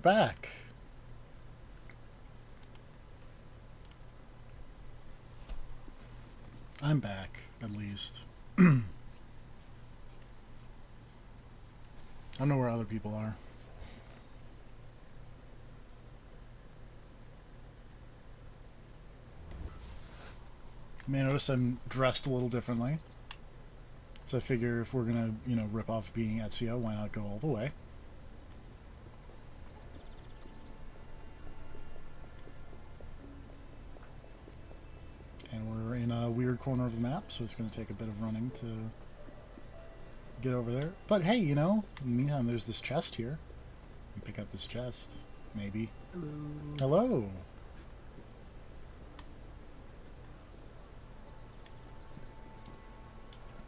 back. I'm back, at least. I don't know where other people are. You may notice I'm dressed a little differently. So I figure if we're gonna, rip off being Ezio, why not go all the way? And we're in a weird corner of the map, so it's gonna take a bit of running to get over there. But hey, in the meantime, there's this chest here. You can pick up this chest, maybe. Hello.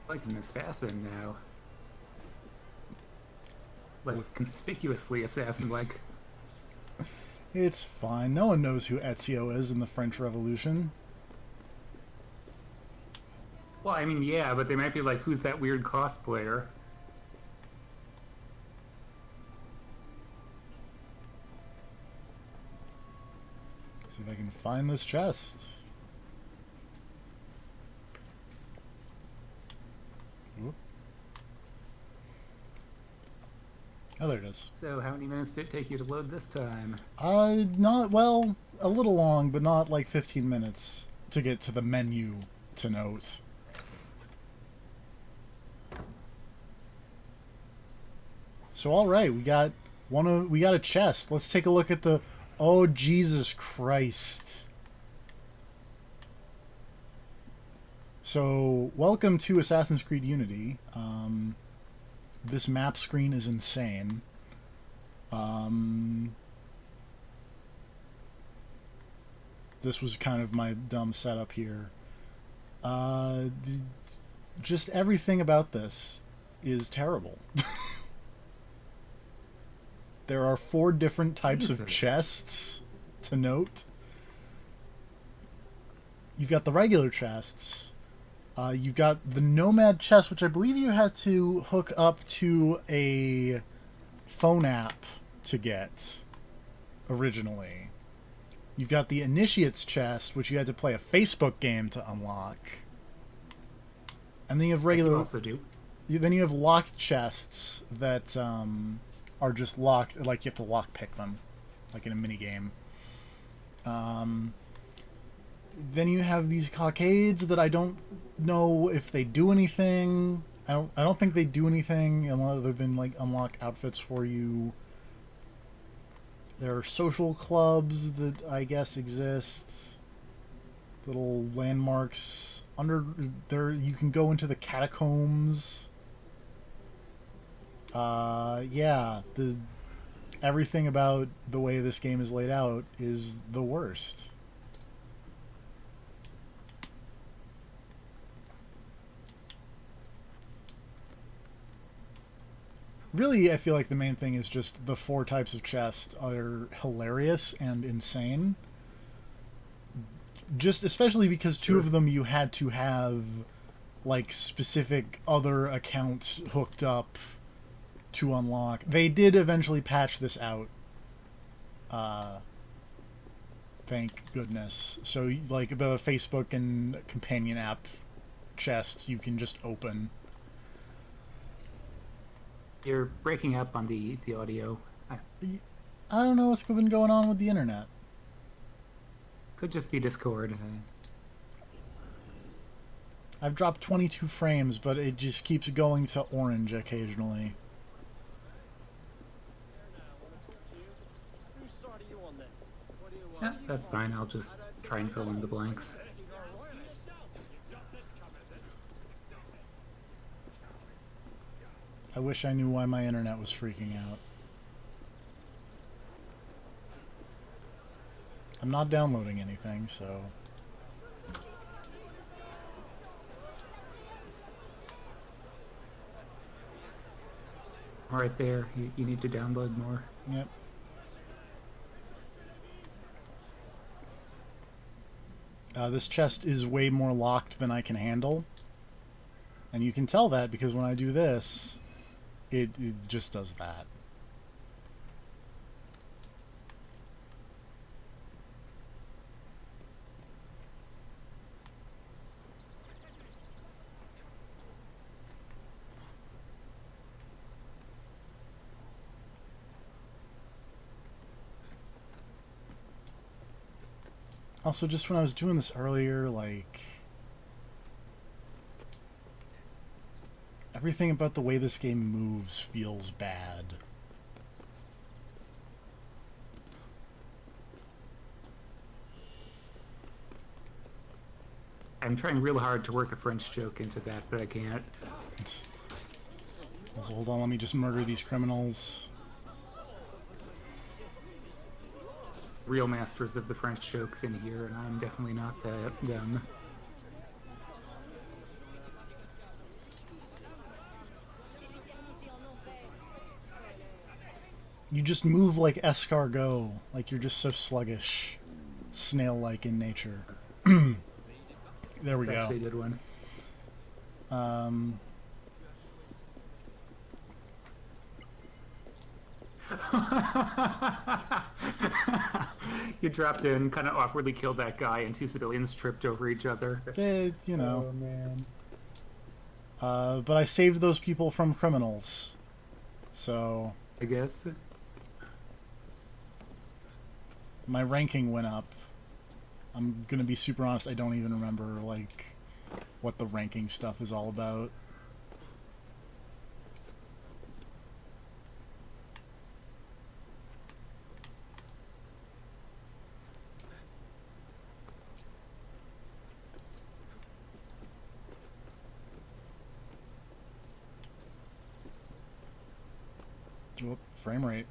Like an assassin now. Like conspicuously assassin-like. It's fine. No one knows who Ezio is in the French Revolution. Well, I mean, yeah, but they might be like, who's that weird cosplayer? See if I can find this chest. Whoop. Oh, there it is. So how many minutes did it take you to load this time? Not, well, a little long, but not like 15 minutes to get to the menu to note. So alright, we got a chest. Let's take a look at the... Oh, Jesus Christ. So, welcome to Assassin's Creed Unity. This map screen is insane. This was kind of my dumb setup here. Just everything about this is terrible. There are 4 different types of chests to note. You've got the regular chests. You've got the Nomad chest, which I believe you had to hook up to a phone app to get originally. You've got the Initiates chest, which you had to play a Facebook game to unlock. And then you have regular... You also do. Then you have locked chests that are just locked, like you have to lock pick them, like in a mini game. Then you have these cockades that I don't know if they do anything. I don't think they do anything other than like unlock outfits for you. There are social clubs that I guess exist. Little landmarks under there. You can go into the catacombs. Yeah, everything about the way this game is laid out is the worst. Really, I feel like the main thing is just the 4 types of chests are hilarious and insane. Just especially because 2 of them you had to have like specific other accounts hooked up to unlock. They did eventually patch this out. Thank goodness. So like the Facebook and companion app chests you can just open. You're breaking up on the audio. I don't know what's been going on with the internet. Could just be Discord. I've dropped 22 frames, but it just keeps going to orange occasionally. Yeah, that's fine. I'll just try and fill in the blanks. I wish I knew why my internet was freaking out. I'm not downloading anything, so... Right there. You need to download more. Yep. This chest is way more locked than I can handle. And you can tell that because when I do this, it just does that. Also, just when I was doing this earlier, like, everything about the way this game moves feels bad. I'm trying real hard to work a French joke into that, but I can't. So hold on, let me just murder these criminals. Real masters of the French jokes in here, and I'm definitely not them. You just move like escargot, like you're just so sluggish, snail-like in nature. There we That's go. actually a good one. You dropped in, kind of awkwardly killed that guy, and two civilians tripped over each other. You know. Oh, man. But I saved those people from criminals. So I guess. my ranking went up. I'm gonna be super honest, I don't even remember, like, what the ranking stuff is all about. Whoop, frame rate.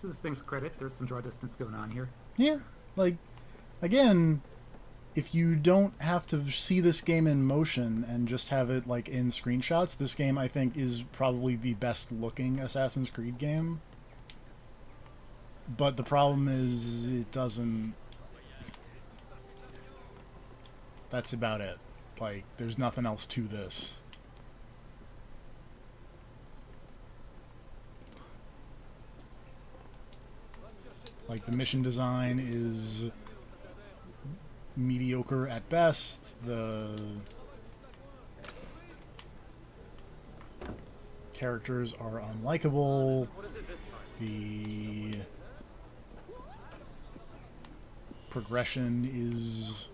To this thing's credit, there's some draw distance going on here. Yeah, like, again, if you don't have to see this game in motion and just have it, like, in screenshots, this game, I think, is probably the best-looking Assassin's Creed game. But the problem is, it doesn't... That's about it. Like, there's nothing else to this. Like, the mission design is mediocre at best. The characters are unlikable. The progression is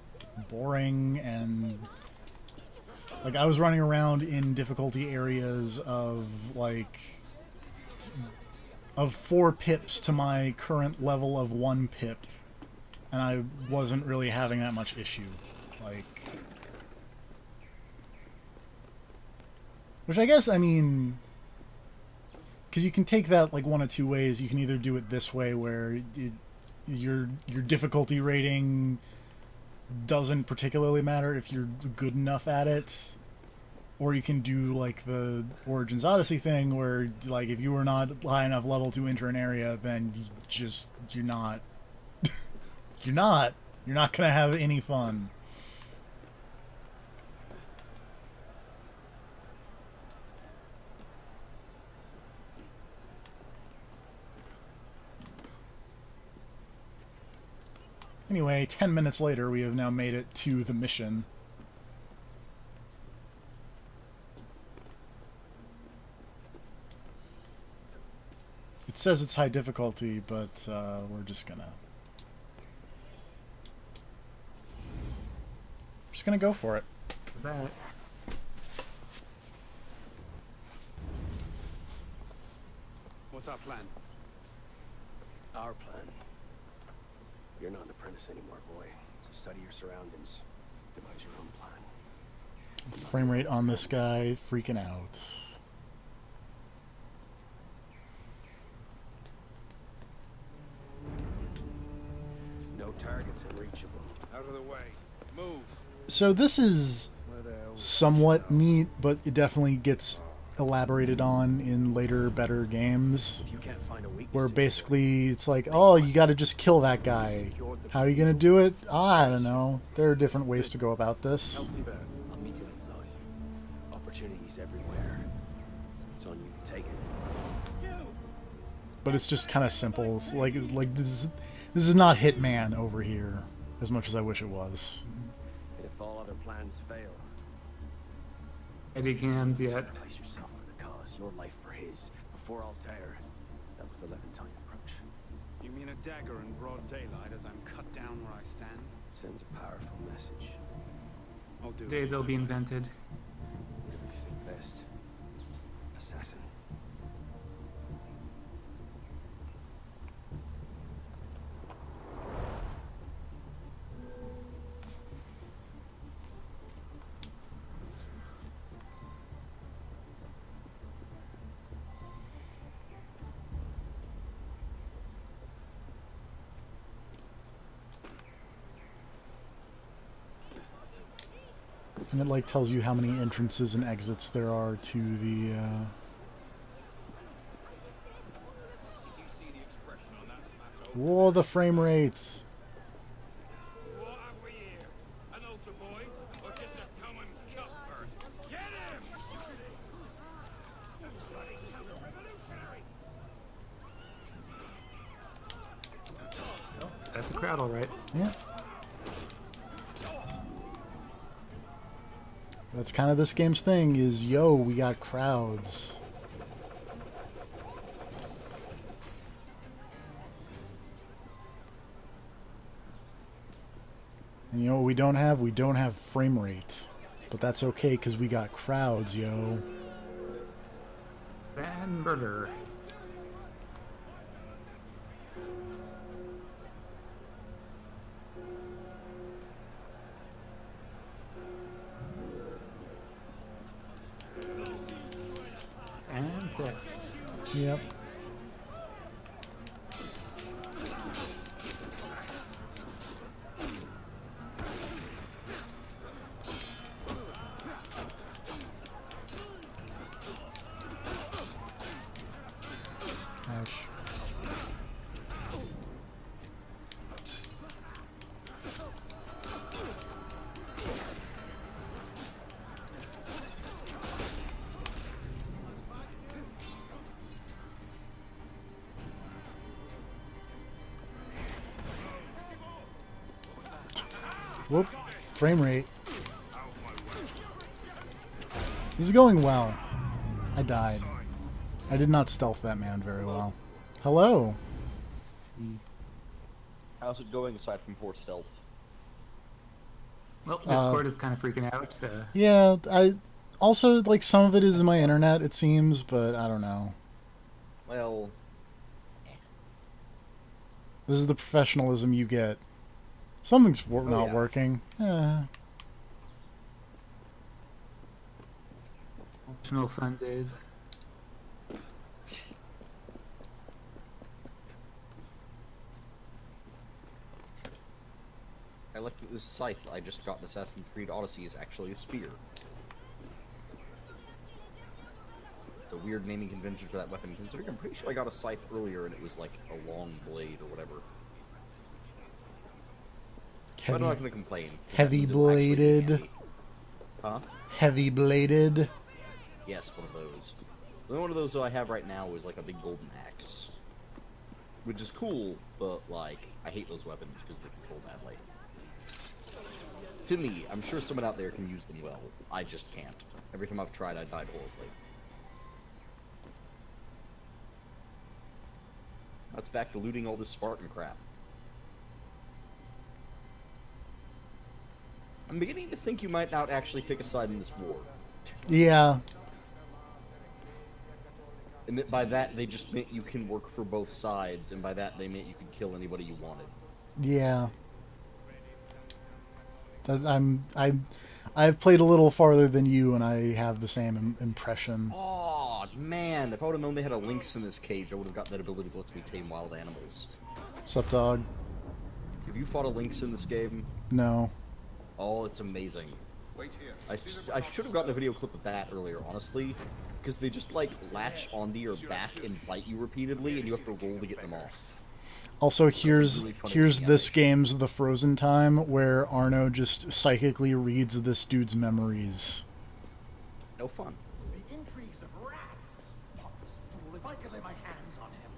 boring, and like, I was running around in difficulty areas of like of 4 pips to my current level of 1 pip, and I wasn't really having that much issue. Like, which I guess, I mean, because you can take that like one of two ways. You can either do it this way, where your difficulty rating doesn't particularly matter if you're good enough at it, or you can do like the Origins Odyssey thing, where like if you were not high enough level to enter an area, then you're not you're not gonna have any fun. Anyway, 10 minutes later, we have now made it to the mission. It says it's high difficulty, but we're just gonna go for it. That. What's our plan? Our plan. You're not an apprentice anymore, boy. So study your surroundings. Devise your own plan. Frame rate on this guy freaking out. No targets unreachable. Out of the way. Move. So this is somewhat neat, but it definitely gets elaborated on in later, better games, If you can't find a weakness where to basically it's like, oh, you got to just kill that guy. How are you gonna do it? I don't know. There are different ways to go about this. healthy there, I'll meet you inside. Opportunities everywhere. It's on you to take it. But it's just kind of simple. It's like this is not Hitman over here, as much as I wish it was. And if all other plans fail, Heavy hands yet. sacrifice yourself for the cause, your life for his. Before Altair, that was the Levantine approach. You mean a dagger in broad daylight as I'm cut down where I stand? Sends a powerful message. I'll do Day it. they'll be invented. Whatever you think best. Assassin. And it like tells you how many entrances and exits there are to the. Whoa, the frame rates. What have we here? An altar boy? Or just a common cutpurse? Get him! That's a crowd, all right. Yeah. That's kind of this game's thing is, yo, we got crowds. And you know what we don't have? We don't have frame rate. But that's okay, because we got crowds, yo. Van murder. And theft. Yep. Ouch. Whoop. Frame rate. This is going well. I died. I did not stealth that man very well. Hello. How's it going aside from poor stealth? Well, Discord is kind of freaking out. Yeah, I also like some of it is my internet, it seems, but I don't know. Well, This is the professionalism you get. Something's not yeah. working. Optional Sundays. I like that this scythe I just got in Assassin's Creed Odyssey is actually a spear. It's a weird naming convention for that weapon, considering I'm pretty sure I got a scythe earlier and it was like a long blade or whatever. But I'm not gonna complain. 'cause that Heavy means it'll actually be bladed. handy. Huh? Heavy bladed. Yes, one of those. The only one of those that I have right now is like a big golden axe. Which is cool, but like, I hate those weapons because they control badly. To me, I'm sure someone out there can use them well. I just can't. Every time I've tried, I died horribly. That's back to looting all this Spartan crap. I'm beginning to think you might not actually pick a side in this war. Yeah. And that by that, they just meant you can work for both sides, and by that, they meant you could kill anybody you wanted. Yeah. I've played a little farther than you, and I have the same impression. Oh, man, if I would have known they had a lynx in this cage, I would have got that ability that lets me tame wild animals. Sup, dog? Have you fought a lynx in this game? No. Oh, it's amazing. I should have gotten a video clip of that earlier, honestly, because they just like latch onto your back and bite you repeatedly, and you have to roll to get them off. Also, here's really funny here's this mechanic. game's The Frozen Time, where Arno just psychically reads this dude's memories. No fun. The intrigues of rats. Pompous fool, if I could lay my hands on him.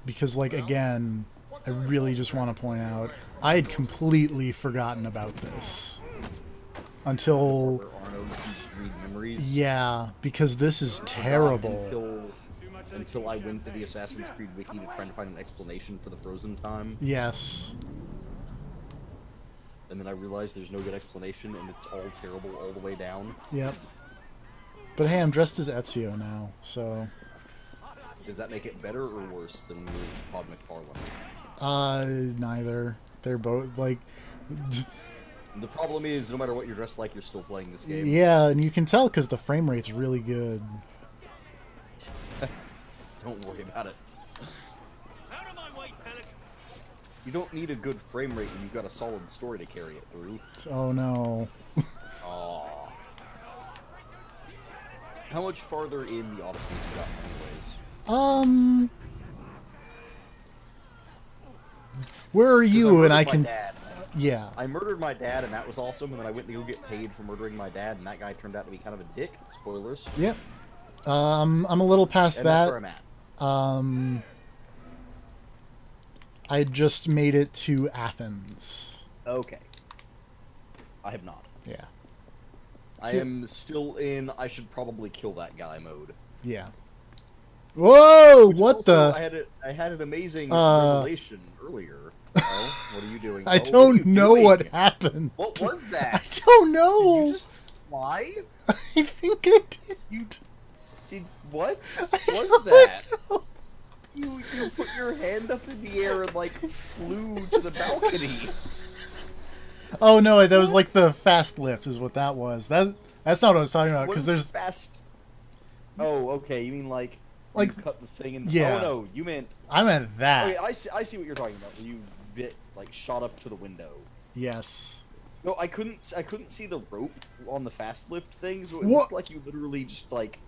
Because, like, again, I really just want to point out, I had completely forgotten about this. Until, Where Arno can just read memories. yeah, because this is terrible. Until I went to the Assassin's Creed wiki to try to find an explanation for the Frozen Time, Yes. and then I realized there's no good explanation, and it's all terrible all the way down. Yep. But hey, I'm dressed as Ezio now, so... Does that make it better or worse than Todd McFarlane? Neither. They're both, like... The problem is, no matter what you're dressed like, you're still playing this game. Yeah, and you can tell because the frame rate's really good. Don't worry about it. Out of my way, Pelican! You don't need a good frame rate when you've got a solid story to carry it through. Oh no. Aww. How much farther in the Odyssey have you gotten anyways? Where are 'Cause you? murdered And I my can... Dad. Yeah. I murdered my dad, and that was awesome, and then I went to go get paid for murdering my dad, and that guy turned out to be kind of a dick. Spoilers. Yep. I'm a little past And that's where that. I'm at. I just made it to Athens. Okay. I have not. Yeah. I am still in I should probably kill that guy mode. Yeah. Whoa! Which What also, the? I had an amazing Uh, revelation earlier. Oh, what are you doing? I Oh, what are don't you know doing? what happened. What was I that? don't Did know. you just fly? I think I did. Did what I was don't that? know. You put your hand up in the air and like flew to the balcony. Oh no, that was like the fast lift is what that was. That's not what I was talking about What because is there's fast. Oh, okay. You mean like Like- you cut the thing and yeah. Oh no, you meant. I meant that. Okay, I see what you're talking about. When you like shot up to the window. Yes. No, I couldn't see the rope on the fast lift thing, so it What? looked like you literally just like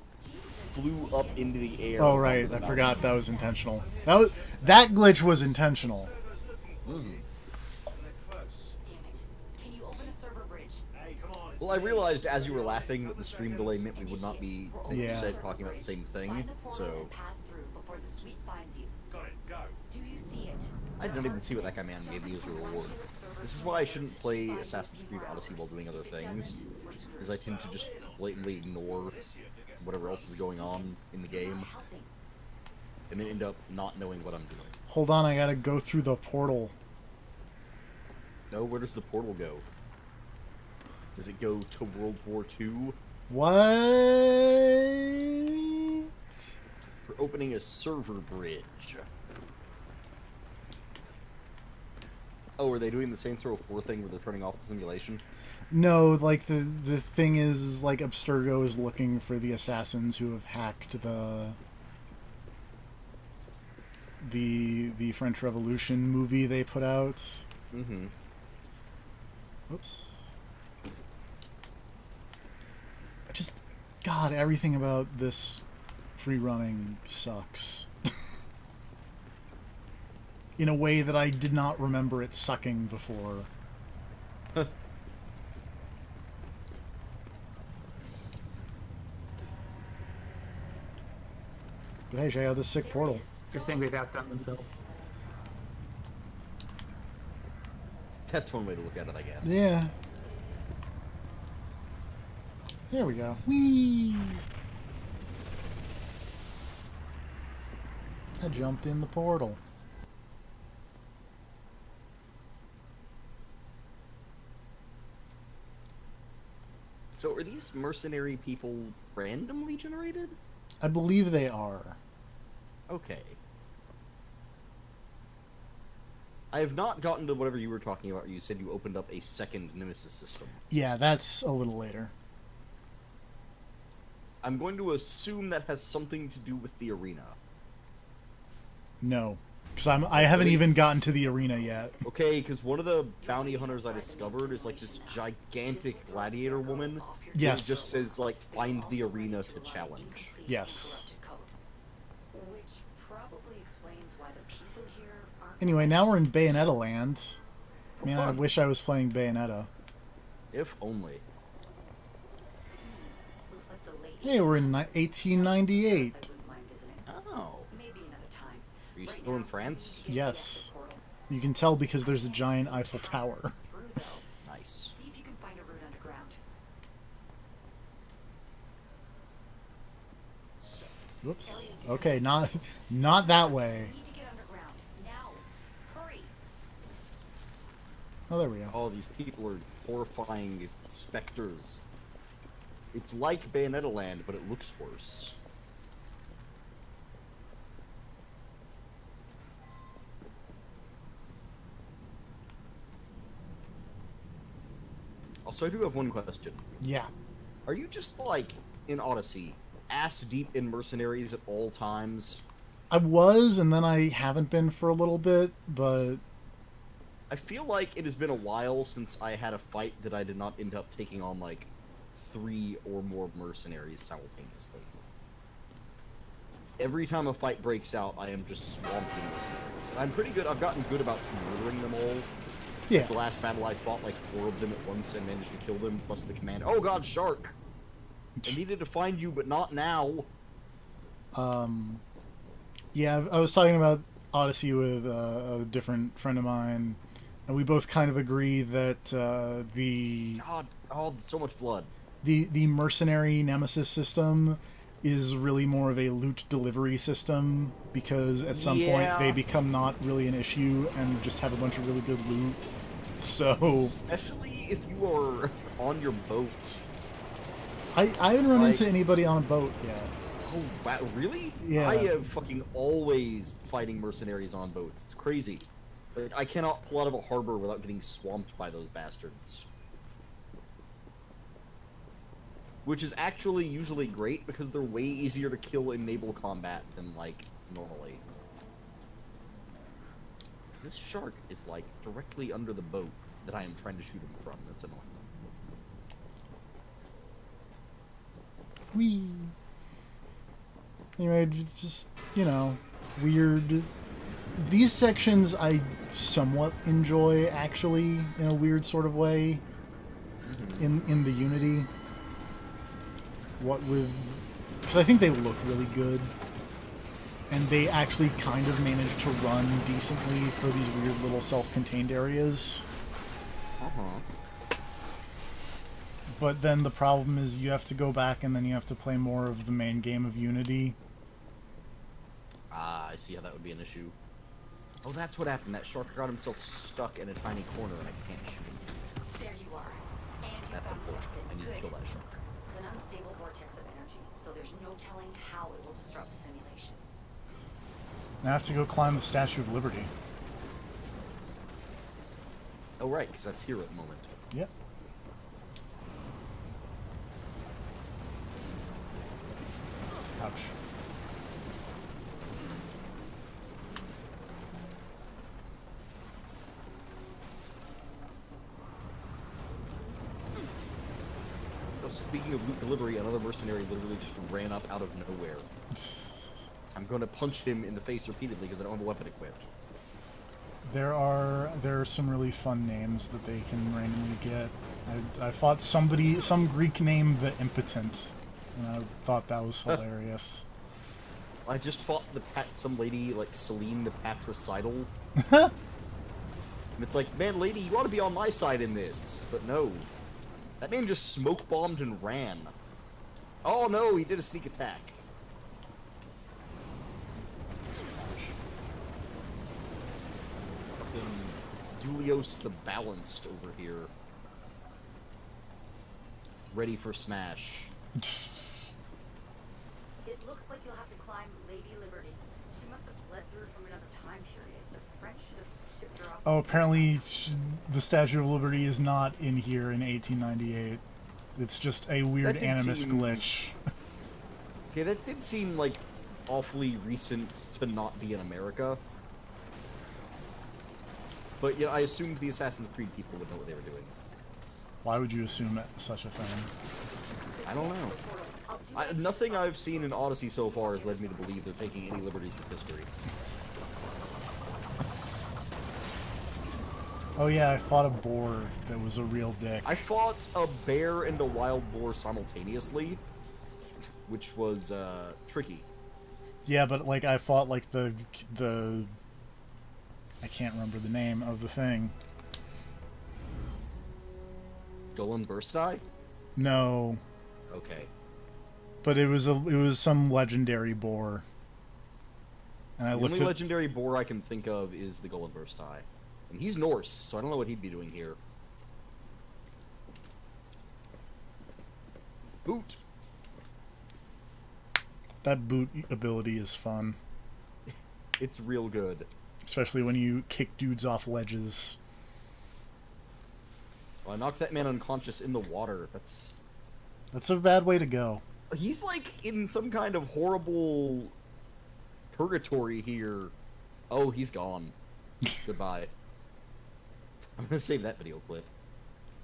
flew up into the air. Oh onto right, the I mountain. forgot that was intentional. That glitch was intentional. Damn it. Can you open a server bridge? Well, I realized as you were laughing that the stream delay meant we would not be Yeah. talking about the same thing. Find the portal So and pass through before the suite finds you. Got it, go. Do you see it? I didn't even see what that guy man gave me as a reward. This is why I shouldn't play Assassin's Creed Odyssey while doing other things, because I tend to just blatantly ignore whatever else is going on in the game, Helping. and then end up not knowing what I'm doing. Hold on, I gotta go through the portal. No, where does the portal go? Does it go to World War II? What? We're opening a server bridge. Oh, are they doing the Saints Row 4 thing where they're turning off the simulation? No, like the thing is like Abstergo is looking for the assassins who have hacked the French Revolution movie they put out. Mm-hmm. Oops. God, everything about this free running sucks. In a way that I did not remember it sucking before. But hey, check out this sick portal. They're saying they've outdone themselves. That's one way to look at it, I guess. Yeah. There we go. Whee! I jumped in the portal. So are these mercenary people randomly generated? I believe they are. Okay. I have not gotten to whatever you were talking about. You said you opened up a second Nemesis system. Yeah, that's a little later. I'm going to assume that has something to do with the arena. No. Because I haven't even gotten to the arena yet. Okay, because one of the bounty hunters I discovered is like this gigantic gladiator woman. Yes. It just says like find the arena to challenge. Yes. Which probably explains why the people here aren't. Anyway, now we're in Bayonetta land. Oh, Man, I fun. wish I was playing Bayonetta. If only. Looks like the lady. Hey, we're in 1898. I wouldn't mind visiting. Oh. Maybe another time. Are you Right still in now, France? you Yes. get to the portal. You can tell because there's a giant Eiffel Tower. Through though. Nice. See if you can find a route underground. Whoops. Okay, not that way. We need to get underground now. Hurry. Oh, there we go. Oh, these people are horrifying specters. It's like Bayonetta land, but it looks worse. Also, I do have one question. Yeah. Are you just like in Odyssey, ass deep in mercenaries at all times? I was, and then I haven't been for a little bit, but I feel like it has been a while since I had a fight that I did not end up taking on like 3 or more mercenaries simultaneously. Every time a fight breaks out, I am just swamped in mercenaries. And I'm pretty good. I've gotten good about murdering them all. yeah. The last battle, I fought like 4 of them at once and managed to kill them, plus the commander. Oh god, shark! I needed to find you, but not now. Yeah, I was talking about Odyssey with a different friend of mine, and we both kind of agree that the God, oh, so much blood. the mercenary nemesis system is really more of a loot delivery system, because at some point Yeah. they become not really an issue and just have a bunch of really good loot. So Especially if you are on your boat. I haven't run Like- into anybody on a boat yet. Oh, wow, really? Yeah. I am fucking always fighting mercenaries on boats. It's crazy. Like, I cannot pull out of a harbor without getting swamped by those bastards. Which is actually usually great, because they're way easier to kill in naval combat than, like, normally. This shark is, like, directly under the boat that I am trying to shoot him from. That's annoying. Whee. Anyway, just, you know, weird. These sections I somewhat enjoy, actually, in a weird sort of way. In the Unity. What with... Because I think they look really good. And they actually kind of manage to run decently for these weird little self-contained areas. Uh-huh. But then the problem is you have to go back and then you have to play more of the main game of Unity. Ah, I see how that would be an issue. Oh, that's what happened. That shark got himself stuck in a tiny corner and I can't shoot him. There you are. And you That's found the unfortunate. I exit. need to Good. kill that shark. It's an unstable vortex of energy, so there's no telling how it will disrupt the simulation. I have to go climb the Statue of Liberty. Oh, right, because that's here at the moment. Yep. Ouch. Oh, speaking of loot delivery, another mercenary literally just ran up out of nowhere. I'm going to punch him in the face repeatedly because I don't have a weapon equipped. There are some really fun names that they can randomly get. I fought some Greek name, the Impotent, and I thought that was hilarious. I just fought some lady like Celine the Patricidal. And it's like, man, lady, you ought to be on my side in this. But no. That man just smoke bombed and ran. Oh no, he did a sneak attack. Fucking Julios the Balanced over here. Ready for smash. It looks like you'll have to climb Lady Liberty. She must have bled through from another time period. The French should have shipped her off. Oh, apparently the Statue of Liberty is not in here in 1898. It's just a weird That did animus seem- glitch. Okay, that did seem like awfully recent to not be in America. But you know, I assumed the Assassin's Creed people would know what they were doing. Why would you assume such a thing? I don't know. Nothing I've seen in Odyssey so far has led me to believe they're taking any liberties with history. Oh yeah, I fought a boar that was a real dick. I fought a bear and a wild boar simultaneously, which was tricky. Yeah, but like I fought like the I can't remember the name of the thing. Golan Burstai? No, Okay. but it was some legendary boar. And I The looked only at legendary boar I can think of is the Golan Burstai. And he's Norse, so I don't know what he'd be doing here. Boot! that boot ability is fun, It's real good. especially when you kick dudes off ledges. Oh, I knocked that man unconscious in the water. That's... That's a bad way to go. He's like in some kind of horrible purgatory here. Oh, he's gone. Goodbye. I'm gonna save that video clip.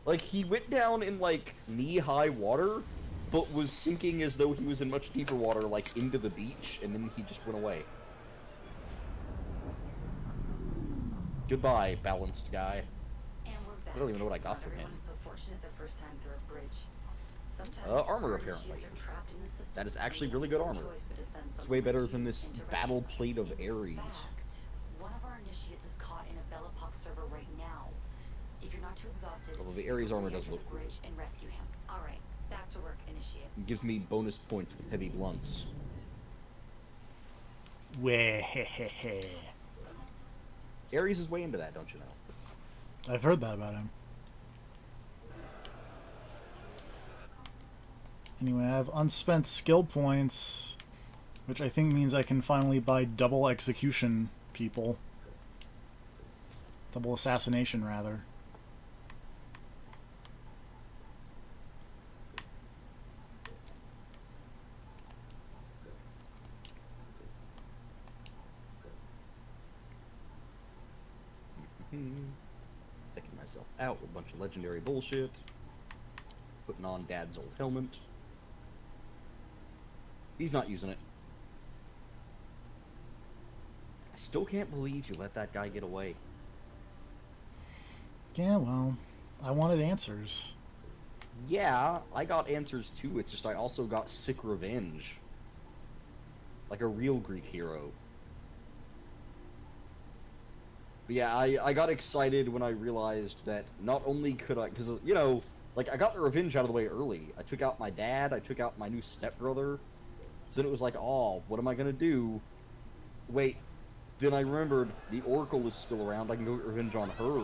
Like, he went down in, like, knee-high water, but was sinking as though he was in much deeper water, like, into the beach, and then he just went away. Goodbye, balanced guy. And we're back. I don't even know what I got from him. Everyone's so fortunate the first time through a bridge. Sometimes Armor, our apparently. initiates are trapped in the system. That is We actually have really good no armor. choice but to send It's someone way better with than you this into battle rescue. plate of In Ares. fact, one of our initiates is caught in a Bellapox server right now. If you're not too exhausted, Although the Ares armor does enter look the cool. bridge and rescue him. All right, back to work, initiate. It gives me bonus points with heavy blunts. Weh-heh-heh-heh. Ares is way into that, don't you know? I've heard that about him. Anyway, I have unspent skill points, which I think means I can finally buy double execution people. Double assassination, rather. Taking myself out with a bunch of legendary bullshit. Putting on Dad's old helmet. He's not using it. I still can't believe you let that guy get away. Yeah, well, I wanted answers. Yeah, I got answers too, it's just I also got sick revenge. Like a real Greek hero. But yeah, I got excited when I realized that not only could I... Because, you know, like, I got the revenge out of the way early. I took out my dad, I took out my new stepbrother. So then it was like, oh, what am I gonna do? Wait, then I remembered the Oracle is still around, I can go get revenge on her.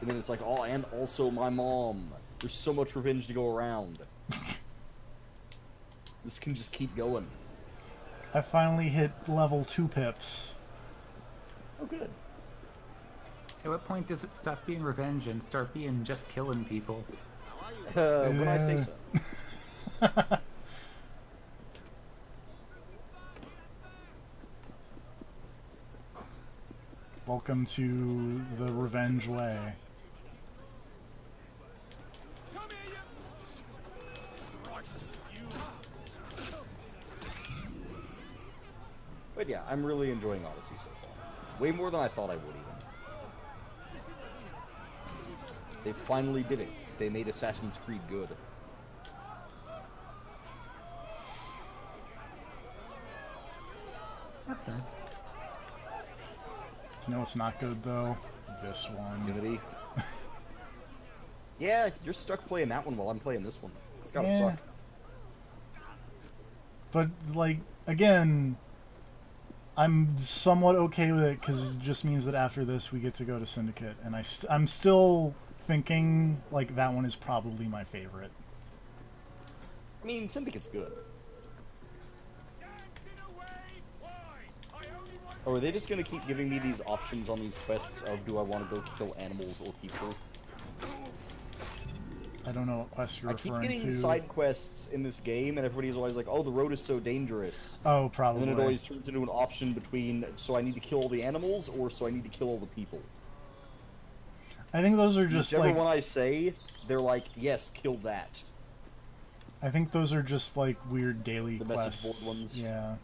And then it's like, oh, and also my mom. There's so much revenge to go around. This can just keep going. I finally hit level 2 pips. Oh, good. At what point does it stop being revenge and start being just killing people? When I say so. Welcome to the revenge way. Come here, you... Christ, you... But yeah, I'm really enjoying Odyssey so far. Way more than I thought I would even. They finally did it. They made Assassin's Creed good. That's nice. You know what's not good, though? This one. Unity. Yeah, you're stuck playing that one while I'm playing this one. It's gotta Yeah. suck. But, like, again, I'm somewhat okay with it because it just means that after this we get to go to Syndicate, and I'm still thinking like that one is probably my favorite. I mean, Syndicate's good. Dancing away! Why? I only want... Or are they just gonna keep giving me these options on these quests of do I want to go kill animals or people? I don't know what quest you're I keep referring getting to. side quests in this game, and everybody's always like, "Oh, the road is so dangerous." Oh, And probably. then it always turns into an option between, so I need to kill all the animals, or so I need to kill all the people. I think those are just Whichever like one I say, they're like, yes, kill that. I think those are just like weird daily The message quests. board ones? Yeah.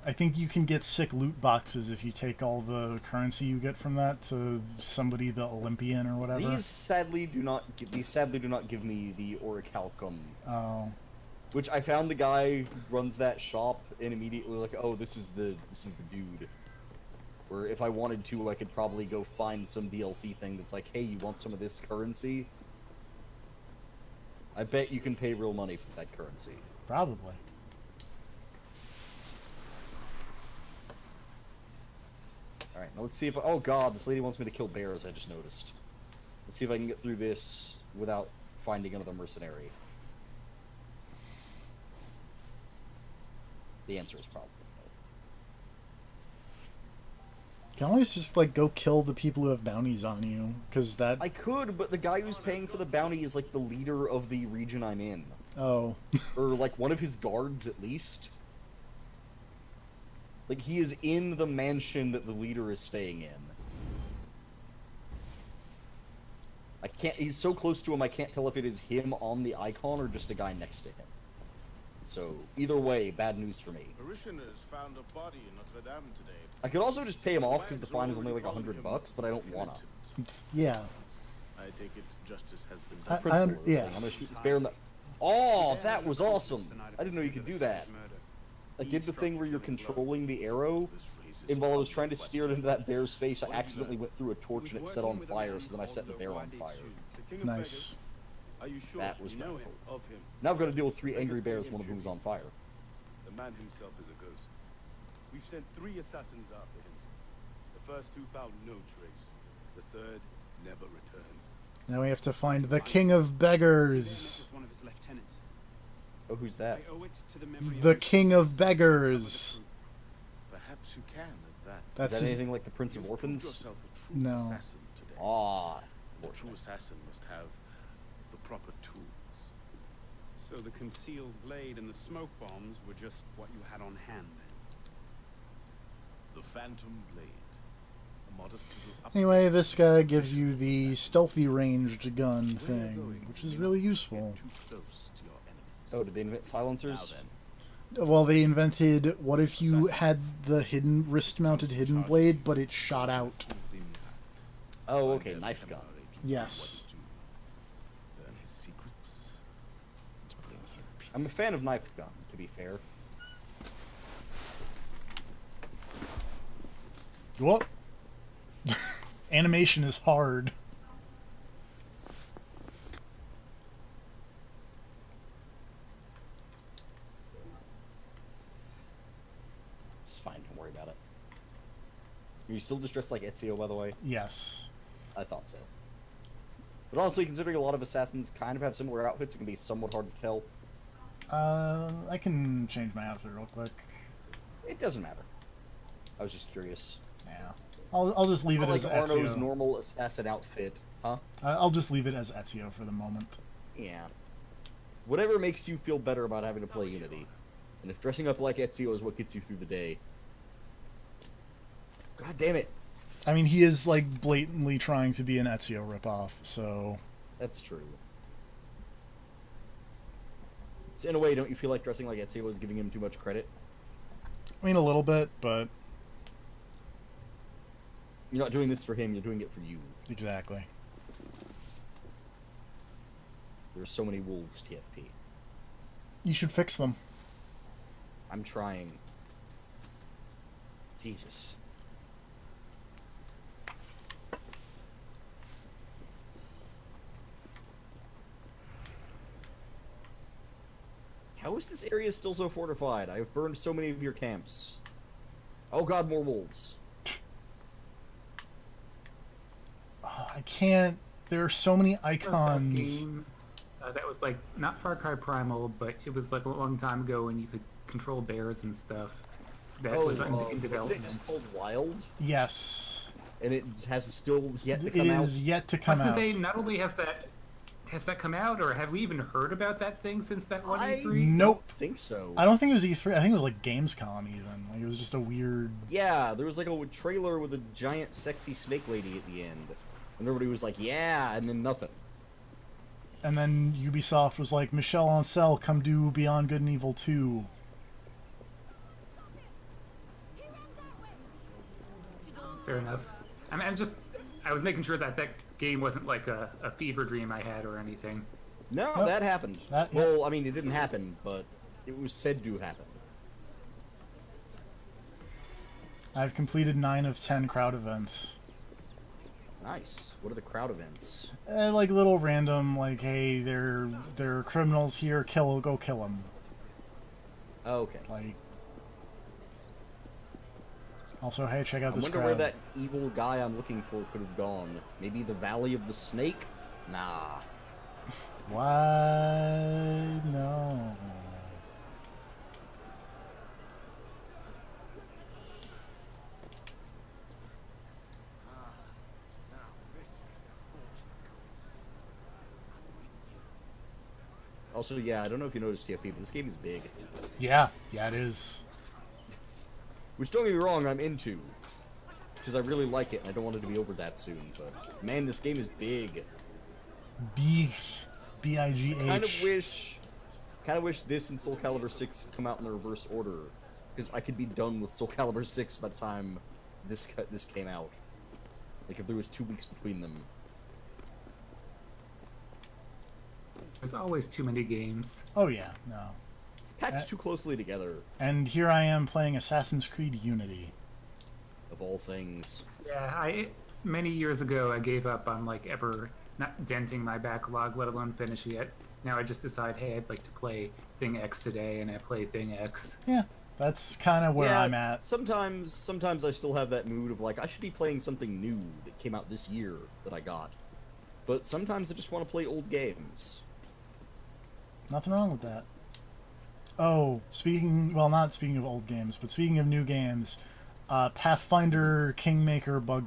I think you can get sick loot boxes if you take all the currency you get from that to somebody the Olympian or whatever. These sadly do not give me the orichalcum, Oh. which I found the guy who runs that shop and immediately like, oh, this is the dude. Where if I wanted to, I could probably go find some DLC thing that's like, hey, you want some of this currency? I bet you can pay real money for that currency. Probably. Alright, now let's see if... Oh god, this lady wants me to kill bears, I just noticed. Let's see if I can get through this without finding another mercenary. The answer is probably no. You can always just like go kill the people who have bounties on you, because that. I could, but the guy who's paying for the bounty is like the leader of the region I'm in. Oh. Or like one of his guards at least. Like he is in the mansion that the leader is staying in. I can't, he's so close to him I can't tell if it is him on the icon or just a guy next to him. So, either way, bad news for me. Parishioners found a body in Notre Dame today. I could also just pay him off because the fine is only like $100, but I don't wanna. Yeah. I take it justice has been I- done. Principle of the thing. yes. I'm gonna shoot this bear in the... Oh, that was awesome! I didn't know you could do that. I did the thing where you're controlling the arrow, and while I was trying to steer it into that bear's face, I accidentally went through a torch and it set on fire, so then I set the bear on fire. Nice. Are you sure That was you know radical. him, of him? Now I've got to deal with 3 angry bears, one of whom is on fire. The man himself is a ghost. We've sent 3 assassins after him. The first 2 found no trace. The third never returned. Now we have to find the king of beggars. One of his lieutenants. Oh, who's that? I owe it to the memory The of king of beggars. Perhaps you can at that. That's Is that his... anything like the Prince of You've proved Orphans? yourself a true No. assassin today. Ah, The true assassin must have the proper tools. So the concealed blade and the smoke bombs were just what you had on hand then. The Phantom Blade. A modest little Anyway, this guy gives you the stealthy ranged gun thing, which is really useful. too close to your enemies. oh, did they invent silencers? Well, they invented, what if you had the hidden wrist-mounted hidden blade, but it shot out? Oh, okay, knife gun. Yes. Learn his secrets and bring him peace. I'm a fan of knife gun, to be fair. What? Animation is hard. It's fine, don't worry about it. Are you still just dressed like Ezio, by the way? Yes. I thought so. But honestly, considering a lot of assassins kind of have similar outfits, it can be somewhat hard to tell. I can change my outfit real quick. It doesn't matter. I was just curious. Yeah. I'll just leave it Not as like Arno's Ezio. normal assassin outfit, huh? I'll just leave it as Ezio for the moment. Yeah. Whatever makes you feel better about having to play Unity. And if dressing up like Ezio is what gets you through the day... God damn it! I mean, he is, like, blatantly trying to be an Ezio ripoff, so... That's true. So in a way, don't you feel like dressing like Ezio is giving him too much credit? I mean, a little bit, but... You're not doing this for him, you're doing it for you. Exactly. There are so many wolves, TFP. You should fix them. I'm trying. Jesus. How is this area still so fortified? I have burned so many of your camps. Oh god, more wolves. Oh, I can't... There are so many That icons. game, that was like not Far Cry Primal, but it was like a long time ago, and you could control bears and stuff. That was in wasn't it development. just called Wild? Yes. And it has still yet to It come out? is yet to I was come gonna out. say, not only has that has that come out, or have we even heard about that thing since that one I E3? Nope. don't think so. I don't think it was E3. I think it was like Gamescom even. Like it was just a weird. Yeah, there was like a trailer with a giant sexy snake lady at the end. And everybody was like, yeah, and then nothing. And then Ubisoft was like, Michel Ancel, come do Beyond Good and Evil 2. Fair enough. I was making sure that that game wasn't like a fever dream I had or anything. No, Nope. that happened. Yeah. Well, I mean, it didn't happen, but it was said to happen. I've completed 9 of 10 crowd events. Nice. What are the crowd events? Like little random, like, hey, there are criminals here, go kill them. Oh, okay. Like, also, hey, check out I this wonder crowd. where that evil guy I'm looking for could have gone. Maybe the Valley of the Snake? Nah. Why? No. Also, yeah, I don't know if you noticed, TFP, but this game is big. Yeah, it is. Which, don't get me wrong, I'm into. Because I really like it, and I don't want it to be over that soon. But, man, this game is big. Big. B-I-G-H. Kind of wish this and Soul Calibur 6 come out in the reverse order. Because I could be done with Soul Calibur 6 by the time this came out. Like, if there was 2 weeks between them. There's always too many games. Oh, yeah, no. Packed too closely together, And here I am playing Assassin's Creed Unity. of all things. Yeah, many years ago I gave up on like ever not denting my backlog, let alone finishing it. Now I just decide, hey, I'd like to play Thing X today, and I play Thing X. Yeah, that's kind of where Yeah, I'm at. Sometimes I still have that mood of like, I should be playing something new that came out this year that I got. But sometimes I just want to play old games. Nothing wrong with that. Oh, not speaking of old games, but speaking of new games, Pathfinder Kingmaker bug.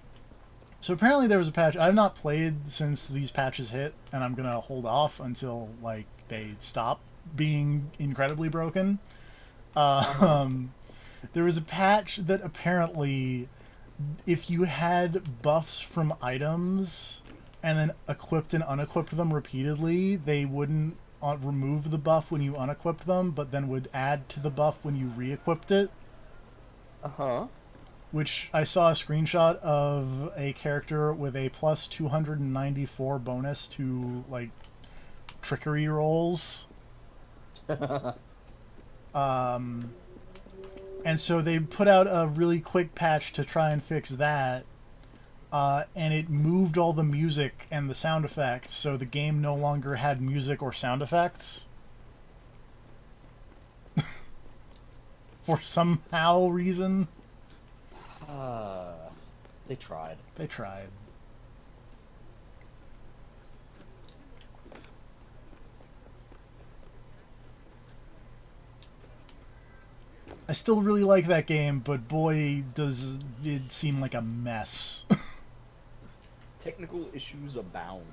So apparently there was a patch. I've not played since these patches hit, and I'm gonna hold off until like they stop being incredibly broken. There was a patch that apparently, if you had buffs from items and then equipped and unequipped them repeatedly, they wouldn't remove the buff when you unequipped them, but then would add to the buff when you re-equipped it. Uh-huh. Which I saw a screenshot of a character with a plus 294 bonus to, like, trickery rolls. And so they put out a really quick patch to try and fix that. And it moved all the music and the sound effects, so the game no longer had music or sound effects. For somehow reason. They tried. They tried. I still really like that game, but boy, does it seem like a mess. Technical issues abound.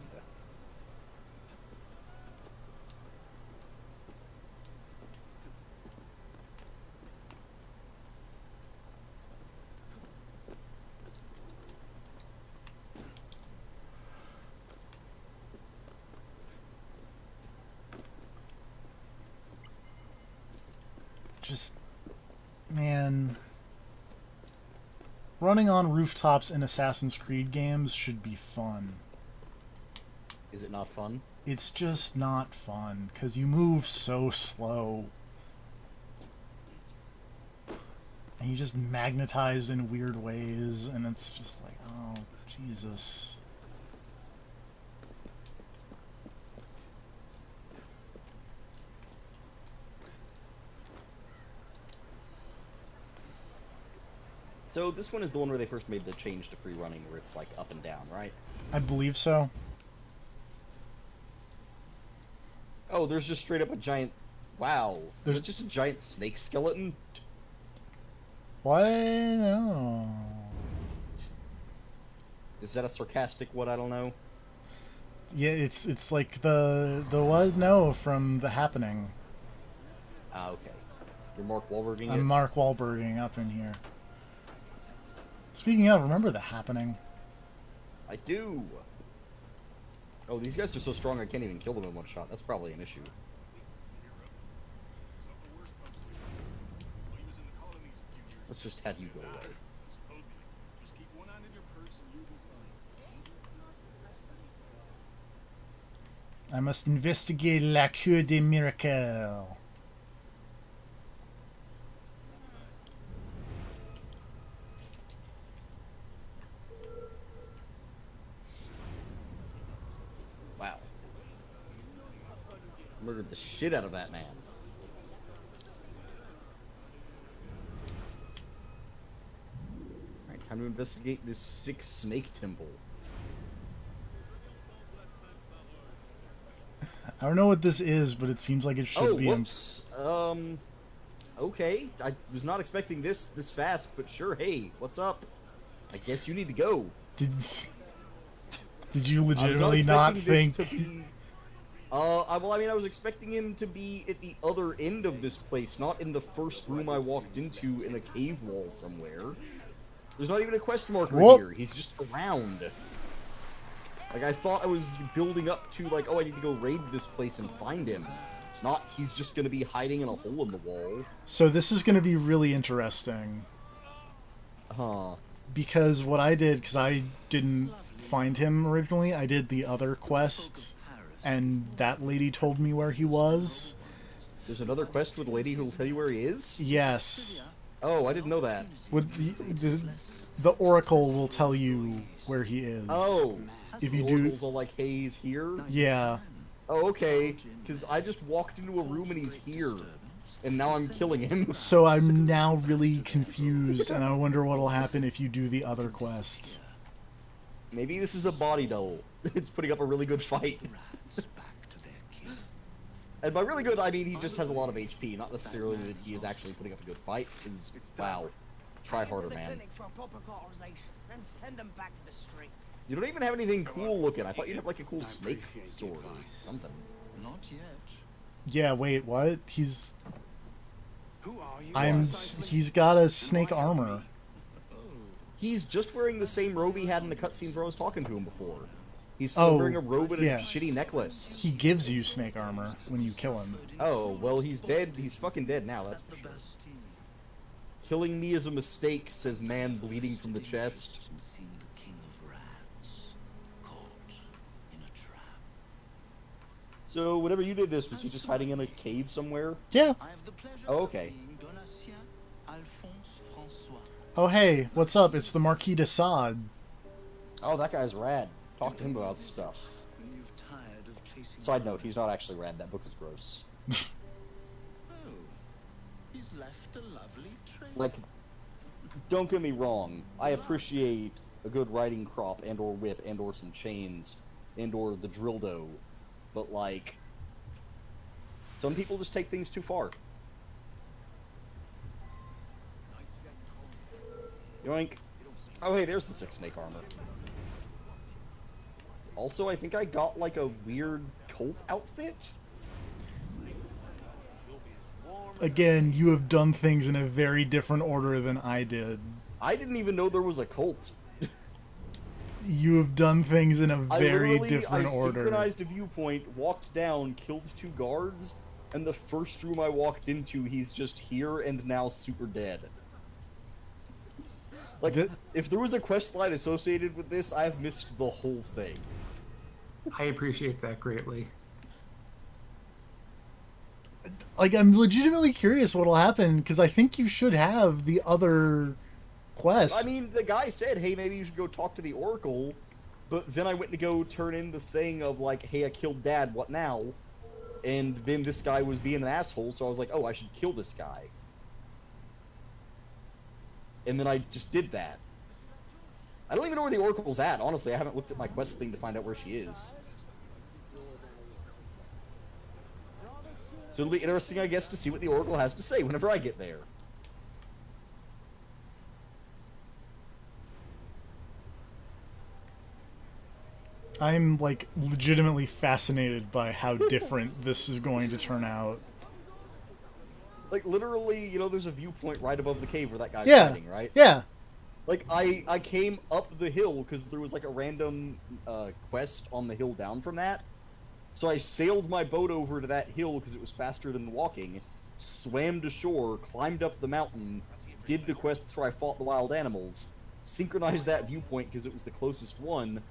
Just, man, running on rooftops in Assassin's Creed games should be fun. Is it not fun? It's just not fun, because you move so slow. And you just magnetize in weird ways, and it's just like, oh, Jesus. So this one is the one where they first made the change to free running, where it's like up and down, right? I believe so. Oh, there's just straight up a giant... Wow. There's Is it just a giant snake skeleton? What? No. Is that a sarcastic what? I don't know. Yeah, it's like the what? No, from The Happening. Ah, okay. You're Mark Wahlberging I'm it? Mark Wahlberging up in here. Speaking of, remember The Happening? I do. Oh, these guys are so strong I can't even kill them in one shot. That's probably an issue. Let's just have you go away. I must investigate La Cure des Miracles. Wow. Murdered the shit out of that man. Alright, time to investigate this sick snake temple. I don't know what this is, but it seems like it should Oh, be. whoops. Okay. I was not expecting this fast, but sure, hey, what's up? I guess you need to go. Did you I was legitimately not expecting think? this to be... well, I mean, I was expecting him to be at the other end of this place, not in the first room I walked into in a cave wall somewhere. There's not even a quest marker Whoop. here. He's just around. Like, I thought I was building up to, like, oh, I need to go raid this place and find him. Not, he's just gonna be hiding in a hole in the wall. So this is going to be really interesting Huh. because what I did, because I didn't find him originally, I did the other quest, and that lady told me where he was. There's another quest with a lady who will tell you where he is? Yes, Oh, I didn't know that. with the Oracle will tell you where he is. Oh. if you The do, oracles are like, hey, he's here? yeah. Oh, okay. Because I just walked into a room and he's here. And now I'm killing him. So I'm now really confused, and I wonder what'll happen if you do the other quest. Maybe this is a body double. It's putting up a really good fight. And by really good, I mean he just has a lot of HP, not necessarily that he is actually putting up a good fight. Because, wow. Try harder, man. You don't even have anything cool looking. I thought you'd have like a cool snake sword or something. Not yet. Yeah, wait, what? He's Who are you? he's got a snake armor. He's just wearing the same robe he had in the cutscenes where I was talking to him before. He's Oh, wearing a robe and yeah. a shitty necklace. He gives you snake armor when you kill him. Oh, well, he's dead. He's fucking dead now, that's for sure. Killing me is a mistake, says man bleeding from the chest. So, whenever you did this, was he just hiding in a cave somewhere? Yeah. I have the pleasure Oh, of okay. being Donatien Alphonse François. Oh, hey, what's up? It's the Marquis de Sade. Oh, that guy's rad. Talk to him about stuff. When you've tired of chasing Side note, he's not actually rad. That book is gross. Oh, he's left a lovely trail. Like, don't get me wrong. I appreciate a good riding crop and/or whip and/or some chains and/or the dildo, but like, some people just take things too far. Yoink. Oh, hey, there's the 6 snake armor. Also, I think I got like a weird cult outfit. Again, you have done things in a very different order than I did. I didn't even know there was a cult. You have done things in a I very literally, different I order. synchronized a viewpoint, walked down, killed 2 guards, and the first room I walked into, he's just here and now super dead. Like, if there was a quest line associated with this, I have missed the whole thing. I appreciate that greatly. Like, I'm legitimately curious what'll happen, because I think you should have the other quest. I mean, the guy said, hey, maybe you should go talk to the Oracle, but then I went to go turn in the thing of, like, hey, I killed Dad, what now? And then this guy was being an asshole, so I was like, oh, I should kill this guy. And then I just did that. I don't even know where the Oracle's at, honestly. I haven't looked at my quest thing to find out where she is. So it'll be interesting, I guess, to see what the Oracle has to say whenever I get there. I'm like legitimately fascinated by how different this is going to turn out. Like, literally, you know, there's a viewpoint right above the cave where that guy's Yeah. hiding, right? Yeah. Like, I came up the hill because there was, like, a random quest on the hill down from that. So I sailed my boat over to that hill because it was faster than walking, swam to shore, climbed up the mountain, did the quests where I fought the wild animals, synchronized that viewpoint because it was the closest one,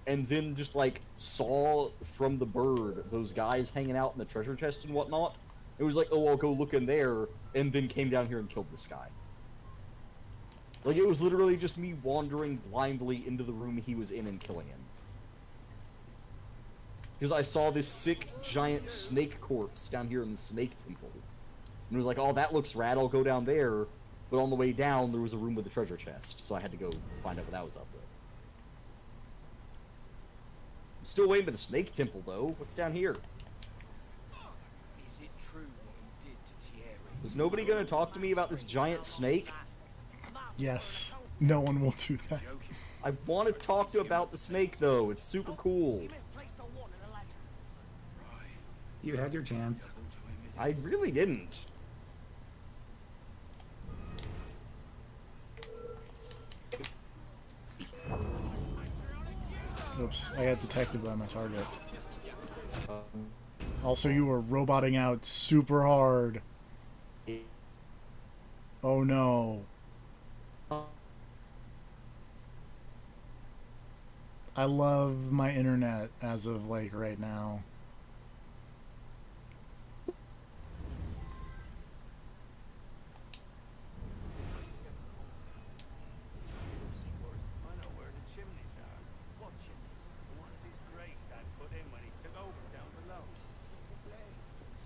and then just, like, saw from the bird those guys hanging out in the treasure chest and whatnot. It was like, oh, I'll go look in there, and then came down here and killed this guy. Like, it was literally just me wandering blindly into the room he was in and killing him. Because I saw this sick, giant snake corpse down here in the snake temple. And it was like, oh, that looks rad, I'll go down there. But on the way down, there was a room with a treasure chest, so I had to go find out what that was up with. I'm still waiting for the snake temple, though. What's down here? Is it true what you did to Thierry? Was nobody gonna talk to me about this giant snake? Yes. No one will do that. I want to talk to about the snake, though. It's super cool. You had your chance. I really didn't. Oops, I got detected by my target. Also, you were roboting out super hard. Oh no. I love my internet as of like right now. I know where the chimneys are. What chimneys? The ones his grace had put in when he took over down below.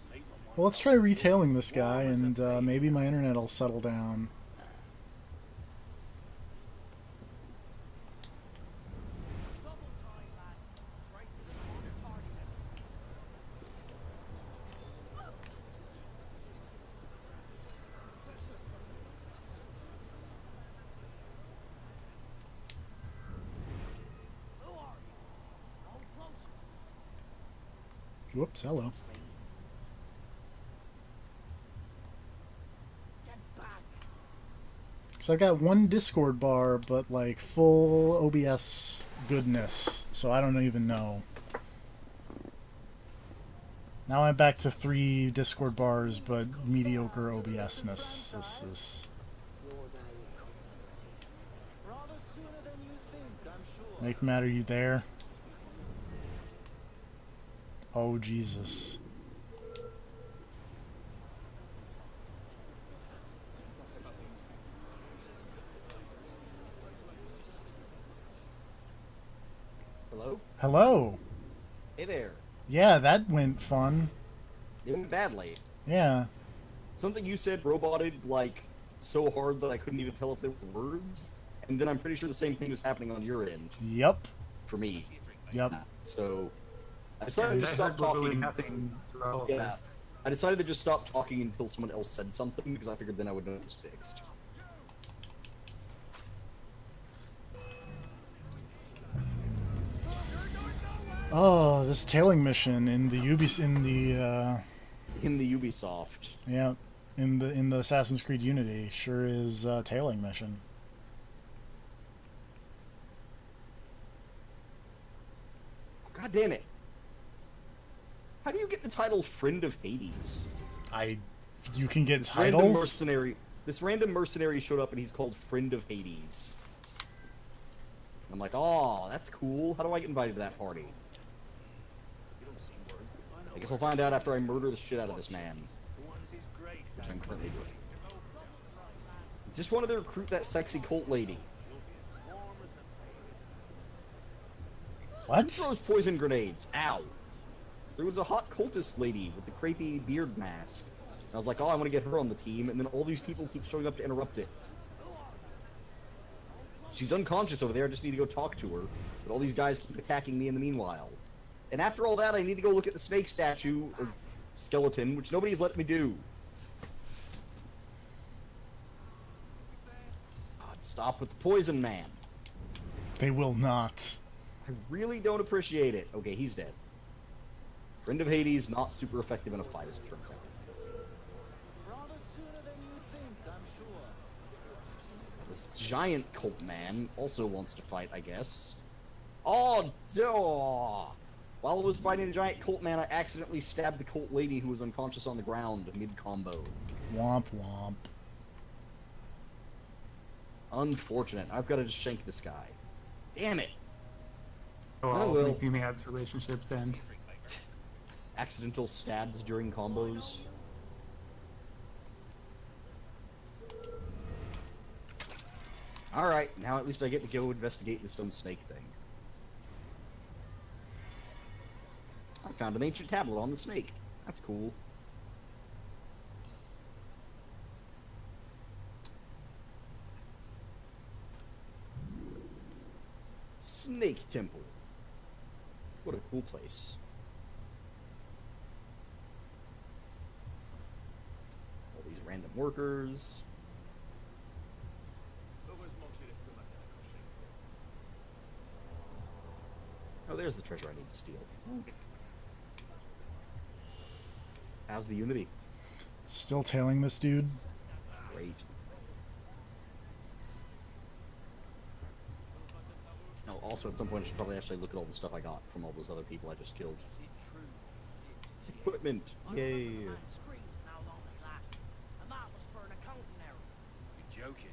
Sleep on one. Well, let's try retailing this guy, and maybe my internet will settle down. Whoops, hello. So I've got one Discord bar, but like full OBS goodness, so I don't even know. Now I'm back to 3 Discord bars, but mediocre OBS-ness. This is... Make Matter, you there? Oh, Jesus. Hello? Hello! Hey there. Yeah, that went fun. It went badly. Yeah. Something you said roboted, like, so hard that I couldn't even tell if they were words. And then I'm pretty sure the same thing was happening on your end. Yep. For me. Yep. So, I decided And to I stop heard literally talking. nothing through all of Yeah. this. I decided to just stop talking until someone else said something, because I figured then I would know it was fixed. Oh, this tailing mission in the In the Ubisoft. yeah, in the Assassin's Creed Unity sure is a tailing mission. God damn it. How do you get the title Friend of Hades? You can get This random titles. mercenary. This random mercenary showed up and he's called Friend of Hades. I'm like, oh, that's cool. How do I get invited to that party? I guess I'll find out after I murder the shit out of this man. Which I'm currently doing. Just wanted to recruit that sexy cult lady. Who What? throws poison grenades? Ow. There was a hot cultist lady with the crepey beard mask. And I was like, oh, I want to get her on the team, and then all these people keep showing up to interrupt it. She's unconscious over there, I just need to go talk to her. But all these guys keep attacking me in the meanwhile. And after all that, I need to go look at the snake statue, or skeleton, which nobody's let me do. God, stop with the poison man. They will not. I really don't appreciate it. Okay, he's dead. Friend of Hades, not super effective in a fight, as it turns out. Rather sooner than you think, I'm sure. This giant cult man also wants to fight, I guess. Oh, duh. While I was fighting the giant cult man, I accidentally stabbed the cult lady who was unconscious on the ground mid-combo. Womp womp. Unfortunate. I've got to just shank this guy. Damn it. Oh, Oh, all well. Make Me Mad's relationships end. Accidental stabs during combos. Alright, now at least I get to go investigate this dumb snake thing. I found an ancient tablet on the snake. That's cool. Snake Temple. What a cool place. All these random workers. Oh, there's the treasure I need to steal. How's the Unity? Still tailing this dude. Great. Oh, also at some point I should probably actually look at all the stuff I got from all those other people I just killed. Equipment! Yay! You're joking.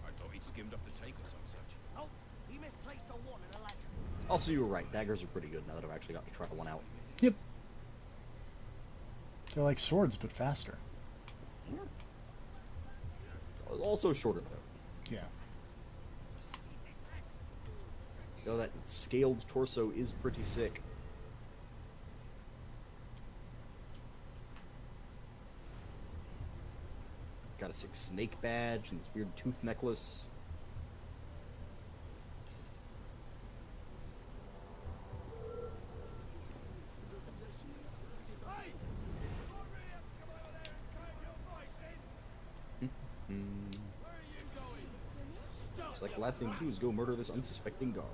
I thought he'd skimmed off the take or some such. Oh, he misplaced a one in a ledger. Also, you were right. Daggers are pretty good now that I've actually got to try one out. Yep. They're like swords, but faster. Also shorter, though. Yeah. Though that scaled torso is pretty sick. Got a sick snake badge and this weird tooth necklace. Looks like the last thing to do is go murder this unsuspecting guard.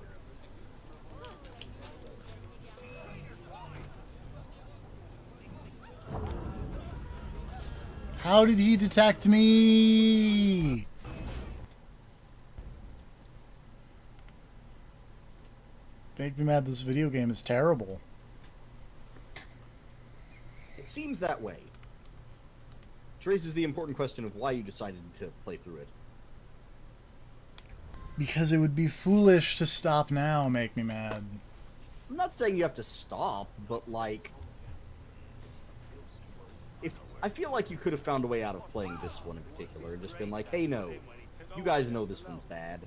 How did he detect me? Make me mad, this video game is terrible. It seems that way. Which raises the important question of why you decided to play through it. Because it would be foolish to stop now, make me mad. I'm not saying you have to stop, but like... If I feel like you could have found a way out of playing this one in particular and just been like, hey no, you guys know this one's bad.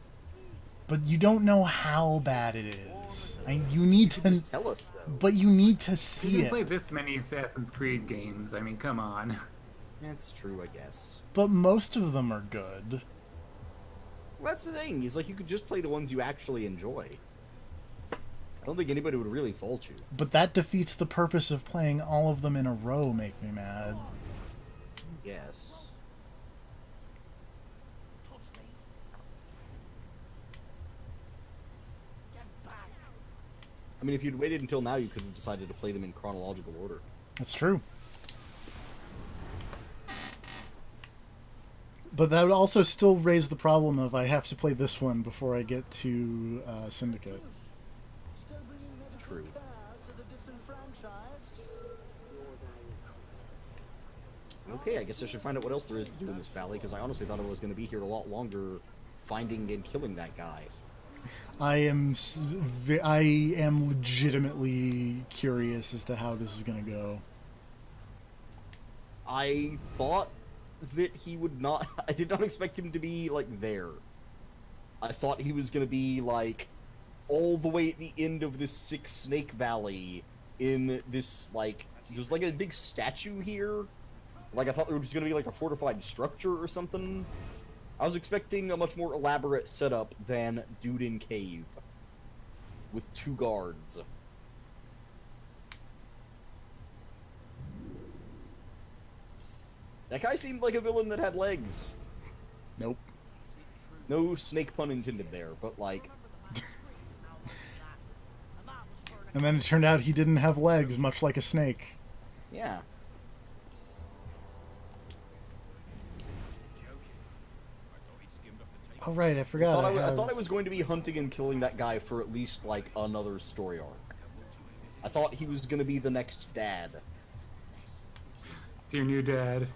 But you don't know how bad it is. You need to... Just tell us though. But you need to You see can it. play this many Assassin's Creed games. I mean, come on. That's true, I guess. But most of them are good. Well, that's the thing, is like you could just play the ones you actually enjoy. I don't think anybody would really fault you. But that defeats the purpose of playing all of them in a row, make me mad. Yes. Touch me. Get back. I mean, if you'd waited until now, you could have decided to play them in chronological order. That's true. But that would also still raise the problem of I have to play this one before I get to Syndicate. Still bringing medical True. care to the disenfranchised. Okay, I guess I should find out what else there is to do in this valley, because I honestly thought I was going to be here a lot longer finding and killing that guy. I am legitimately curious as to how this is going to go. I thought that he would not... I did not expect him to be, like, there. I thought he was going to be, like, all the way at the end of this sick snake valley in this, like... There's, like, a big statue here. Like, I thought there was going to be, like, a fortified structure or something. I was expecting a much more elaborate setup than Dude in Cave. With 2 guards. That guy seemed like a villain that had legs. Nope. No snake pun intended there, but like... And then it turned out he didn't have legs, much like a snake. Yeah. Oh right, I forgot. I thought I was going to be hunting and killing that guy for at least like another story arc. I thought he was going to be the next dad. It's your new dad.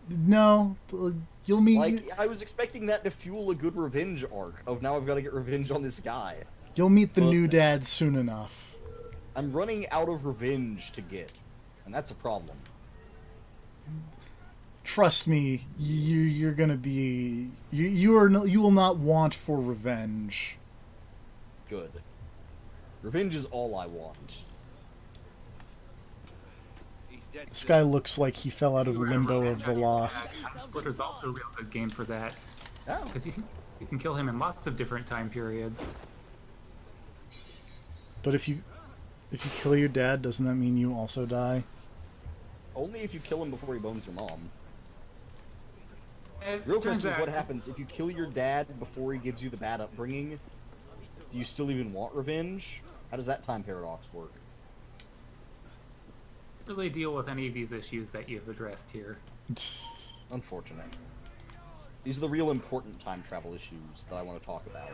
No, you'll meet. Like I was expecting that to fuel a good revenge arc of now I've got to get revenge on this guy. You'll meet the But- new dad soon enough. I'm running out of revenge to get, and that's a problem. Trust me, you're gonna be you will not want for revenge. Good. Revenge is all I want. This guy looks like he fell out of limbo of the lost. Splitter's also a real good game for that, Oh. because you can kill him in lots of different time periods. But if you kill your dad, doesn't that mean you also die? Only if you kill him before he bones your mom. It Real turns question is what out- happens if you kill your dad before he gives you the bad upbringing? Do you still even want revenge? How does that time paradox work? Really deal with any of these issues that you've addressed here. Unfortunate. These are the real important time travel issues that I want to talk about.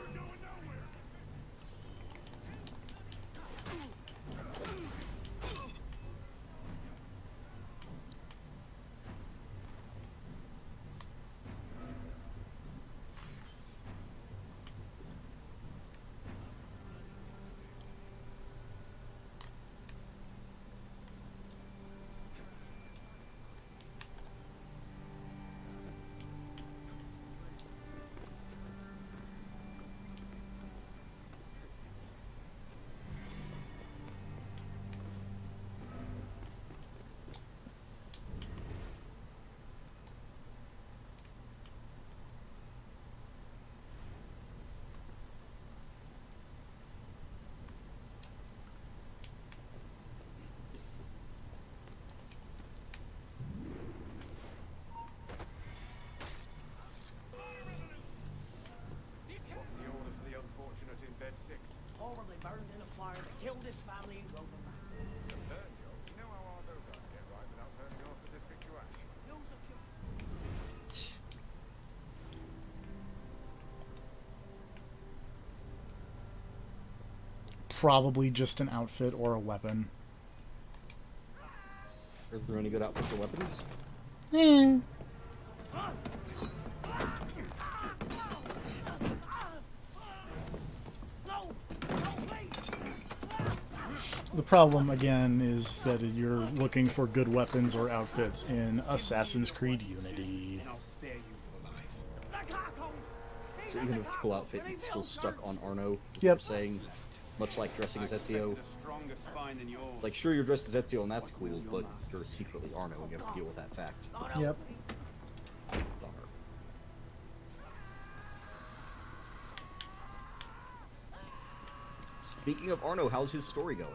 What's the order for the unfortunate in bed 6? Horribly burned in a fire that killed his family and drove them back. You know how hard those are to get right without burning off the district to ash? Those of you Probably just an outfit or a weapon. Are there any good outfits or weapons? Eh. The problem, again, is that you're looking for good weapons or outfits in Assassin's Creed Unity. I'll spare you your life. So even if it's a cool outfit, it's still stuck on Arno. Yep. Saying, much like dressing as Ezio. A stronger spine than yours. It's like, sure, you're dressed as Ezio and that's cool, but you're secretly Arno and you have to deal with that fact. Yep. Bummer. Speaking of Arno, how's his story going?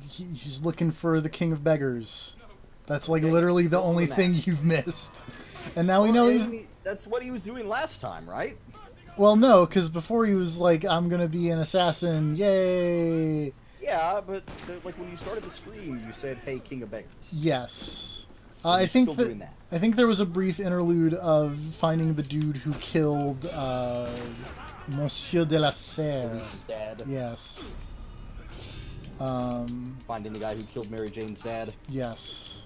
He's looking for the King of Beggars. That's like literally the only thing you've missed. And now we know he's... That's what he was doing last time, right? Well, no, because before he was like, I'm gonna be an assassin, yay! Yeah, but like when you started the stream, you said, "Hey, King of Beggars." Yes. And I he's think still that, doing that. I think there was a brief interlude of finding the dude who killed Monsieur de la Serre. Lisa's dad. Yes. Finding the guy who killed Mary Jane's dad. Yes.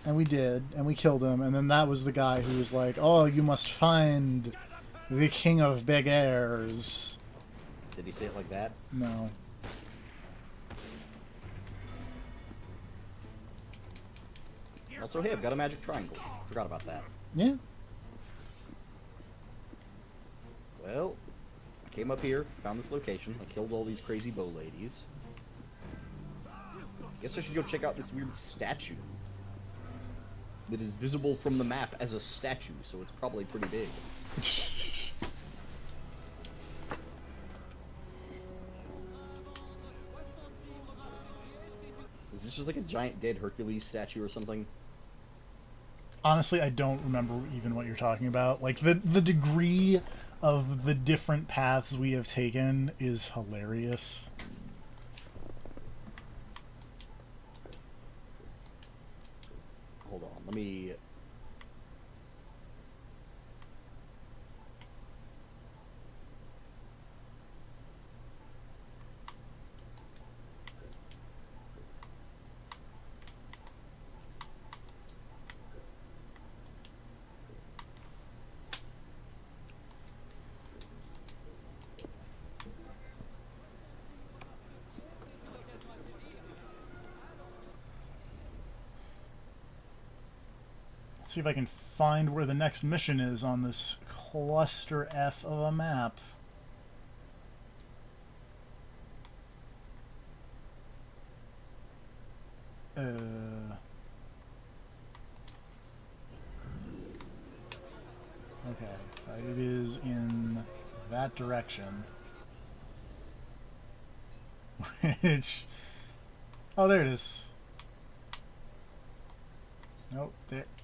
And we did, and we killed him, and then that was the guy who was like, "Oh, you must find the King of Beggars." Did he say it like that? No. Also, hey, I've got a magic triangle. Forgot about that. Yeah. Well, I came up here, found this location, I killed all these crazy bow ladies. Guess I should go check out this weird statue. That is visible from the map as a statue, so it's probably pretty big. Is this just like a giant dead Hercules statue or something? Honestly, I don't remember even what you're talking about. Like the degree of the different paths we have taken is hilarious. Hold on, let me... See if I can find where the next mission is on this cluster F of a map. Okay, so it is in that direction. Which... Oh, there it is. Nope,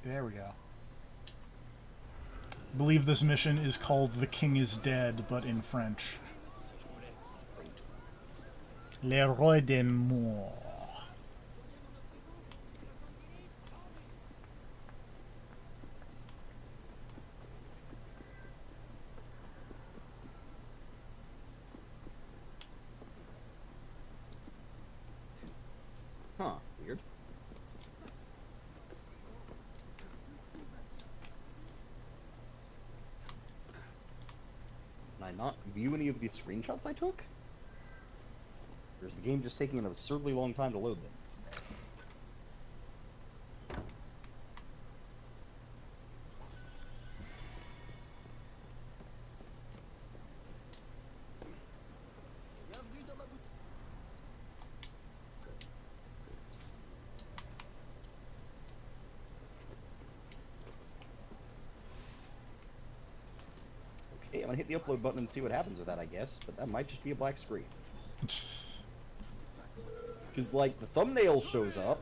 there we go. I believe this mission is called The King is Dead, but in French. Le Roi des Morts. Huh, weird. Can I not view any of the screenshots I took? Or is the game just taking an absurdly long time to load them? Okay, I'm gonna hit the upload button and see what happens with that, I guess, but that might just be a black screen. Because, like, the thumbnail shows up,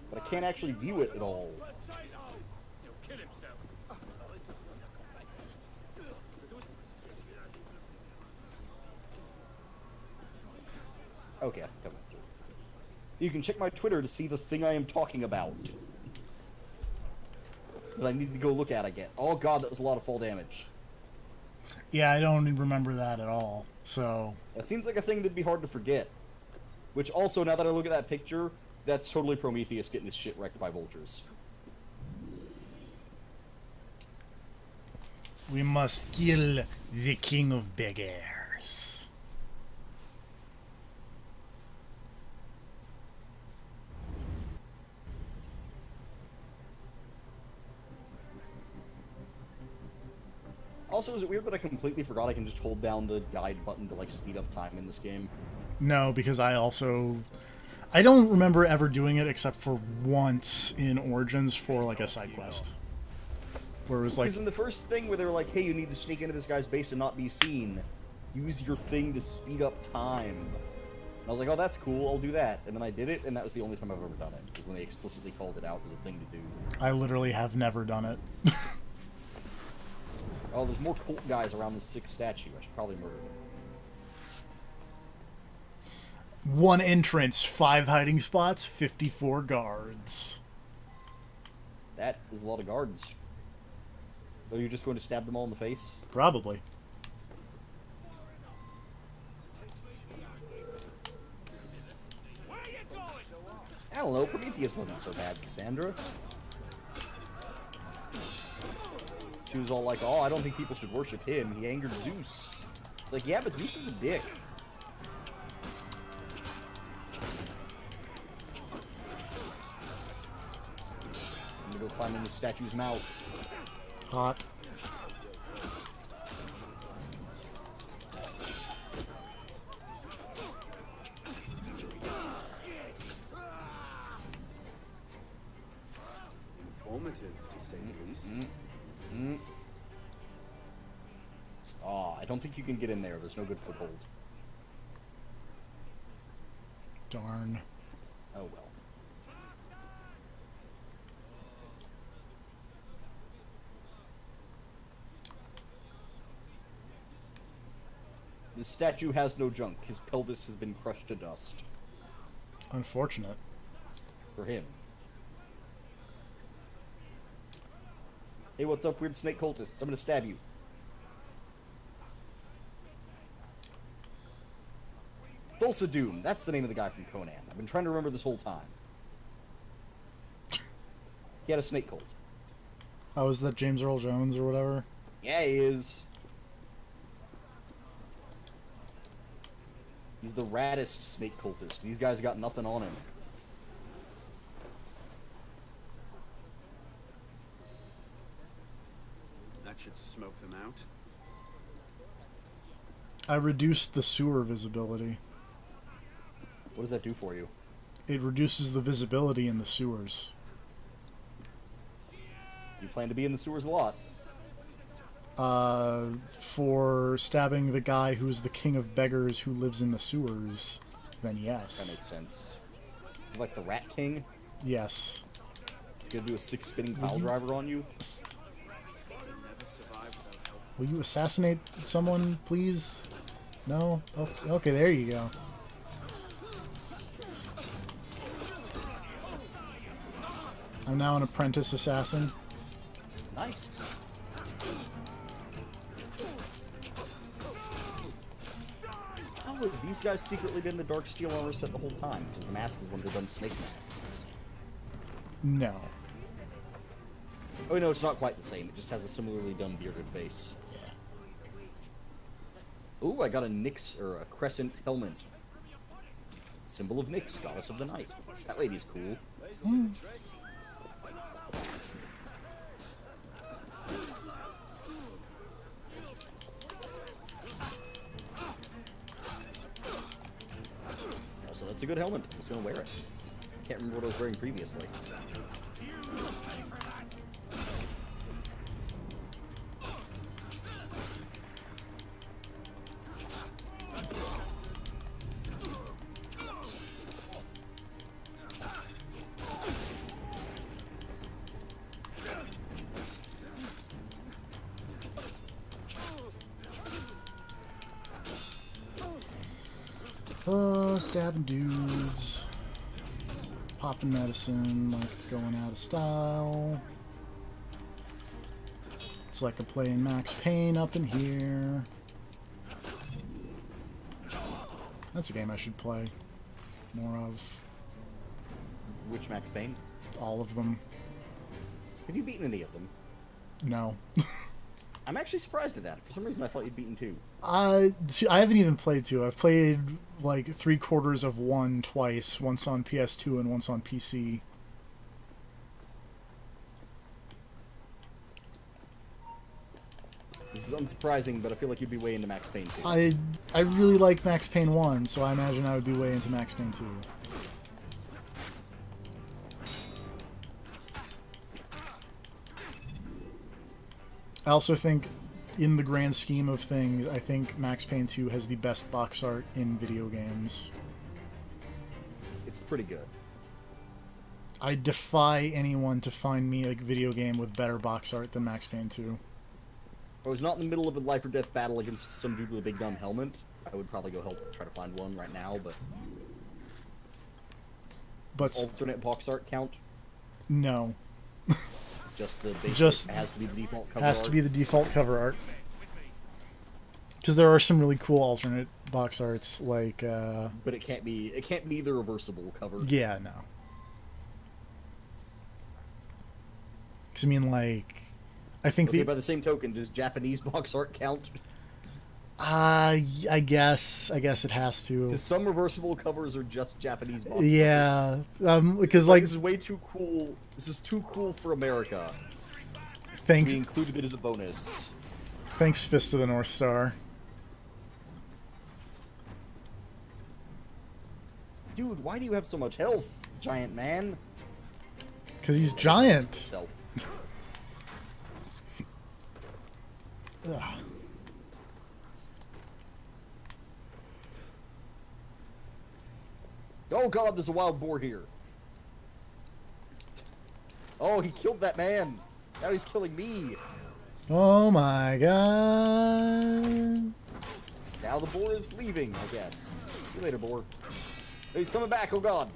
but I can't actually view it at all. Okay, I think that went through. You can check my Twitter to see the thing I am talking about. That I need to go look at again. Oh god, that was a lot of fall damage. Yeah, I don't remember that at all, so... That seems like a thing that'd be hard to forget. Which also, now that I look at that picture, that's totally Prometheus getting his shit wrecked by vultures. We must kill the King of Beggars. Also, is it weird that I completely forgot I can just hold down the guide button to, like, speed up time in this game? No, because I don't remember ever doing it except for once in Origins for, like, a side quest. Where it was like... Because in the first thing where they were like, hey, you need to sneak into this guy's base and not be seen, use your thing to speed up time. And I was like, oh, that's cool, I'll do that. And then I did it, and that was the only time I've ever done it. Because when they explicitly called it out as a thing to do. I literally have never done it. Oh, there's more cult guys around this 6 statue. I should probably murder them. 1 entrance, 5 hiding spots, 54 guards. That is a lot of guards. Are you just going to stab them all in the face? Probably. I don't know, Prometheus wasn't so bad, Cassandra. She was all like, oh, I don't think people should worship him. He angered Zeus. It's like, yeah, but Zeus is a dick. I'm gonna go climb in the statue's mouth. Hot. Informative, to say the least. Aw, I don't think you can get in there. There's no good foothold. Darn. Oh well. The statue has no junk. His pelvis has been crushed to dust. Unfortunate. For him. Hey, what's up, weird snake cultists? I'm gonna stab you. Thulsa Doom. That's the name of the guy from Conan. I've been trying to remember this whole time. He had a snake cult. Oh, is that James Earl Jones or whatever? Yeah, he is. He's the raddest snake cultist. These guys got nothing on him. That should smoke them out. I reduced the sewer visibility. What does that do for you? It reduces the visibility in the sewers. You plan to be in the sewers a lot. For stabbing the guy who's the king of beggars who lives in the sewers, then That yes. makes sense. Is it like the Rat King? Yes. It's gonna do a 6 spinning pile driver on you? Never survive without help. Will you assassinate someone, please? No? Oh, okay, there you go. I'm now an apprentice assassin. Nice. How have these guys secretly been the Dark Steel armor set the whole time? Because the mask is one of the dumb snake masks. No. Oh no, it's not quite the same. It just has a similarly done bearded face. Ooh, I got a Nyx, or a crescent helmet. Symbol of Nyx, goddess of the night. That lady's cool. So that's a good helmet. I'm just gonna wear it. I can't remember what I was wearing previously. Stabbing dudes. Popping medicine like it's going out of style. It's like I'm playing Max Payne up in here. That's a game I should play more of. Which Max Payne? All of them. Have you beaten any of them? No. I'm actually surprised at that. For some reason, I thought you'd beaten 2. See, I haven't even played 2. I've played like 3/4 of 1 twice. Once on PS2 and once on PC. This is unsurprising, but I feel like you'd be way into Max Payne 2. I really like Max Payne 1, so I imagine I would be way into Max Payne 2. I also think, in the grand scheme of things, I think Max Payne 2 has the best box art in video games. It's pretty good. I defy anyone to find me a video game with better box art than Max Payne 2. If I was not in the middle of a life or death battle against some dude with a big dumb helmet, I would probably go help try to find one right now, but... But alternate box art count? no. Just the basic, Just it has to be the default cover Has art? to be the default cover art. Because there are some really cool alternate box arts, like, But it can't be the reversible cover. yeah, no. Because, I mean, like, I think Okay, by the same token, does Japanese box art count? I guess it has to. Because some reversible covers are just Japanese box art. Yeah, because, Like, like, this is way too cool. This is too cool for America. thanks, We included it as a bonus. thanks, Fist of the North Star. Dude, why do you have so much health, giant man? Because he's giant. Self. Ugh. Oh god, there's a wild boar here. Oh, he killed that man. Now he's killing me. Oh my god. Now the boar is leaving, I guess. See you later, boar. Oh, he's coming back, oh god.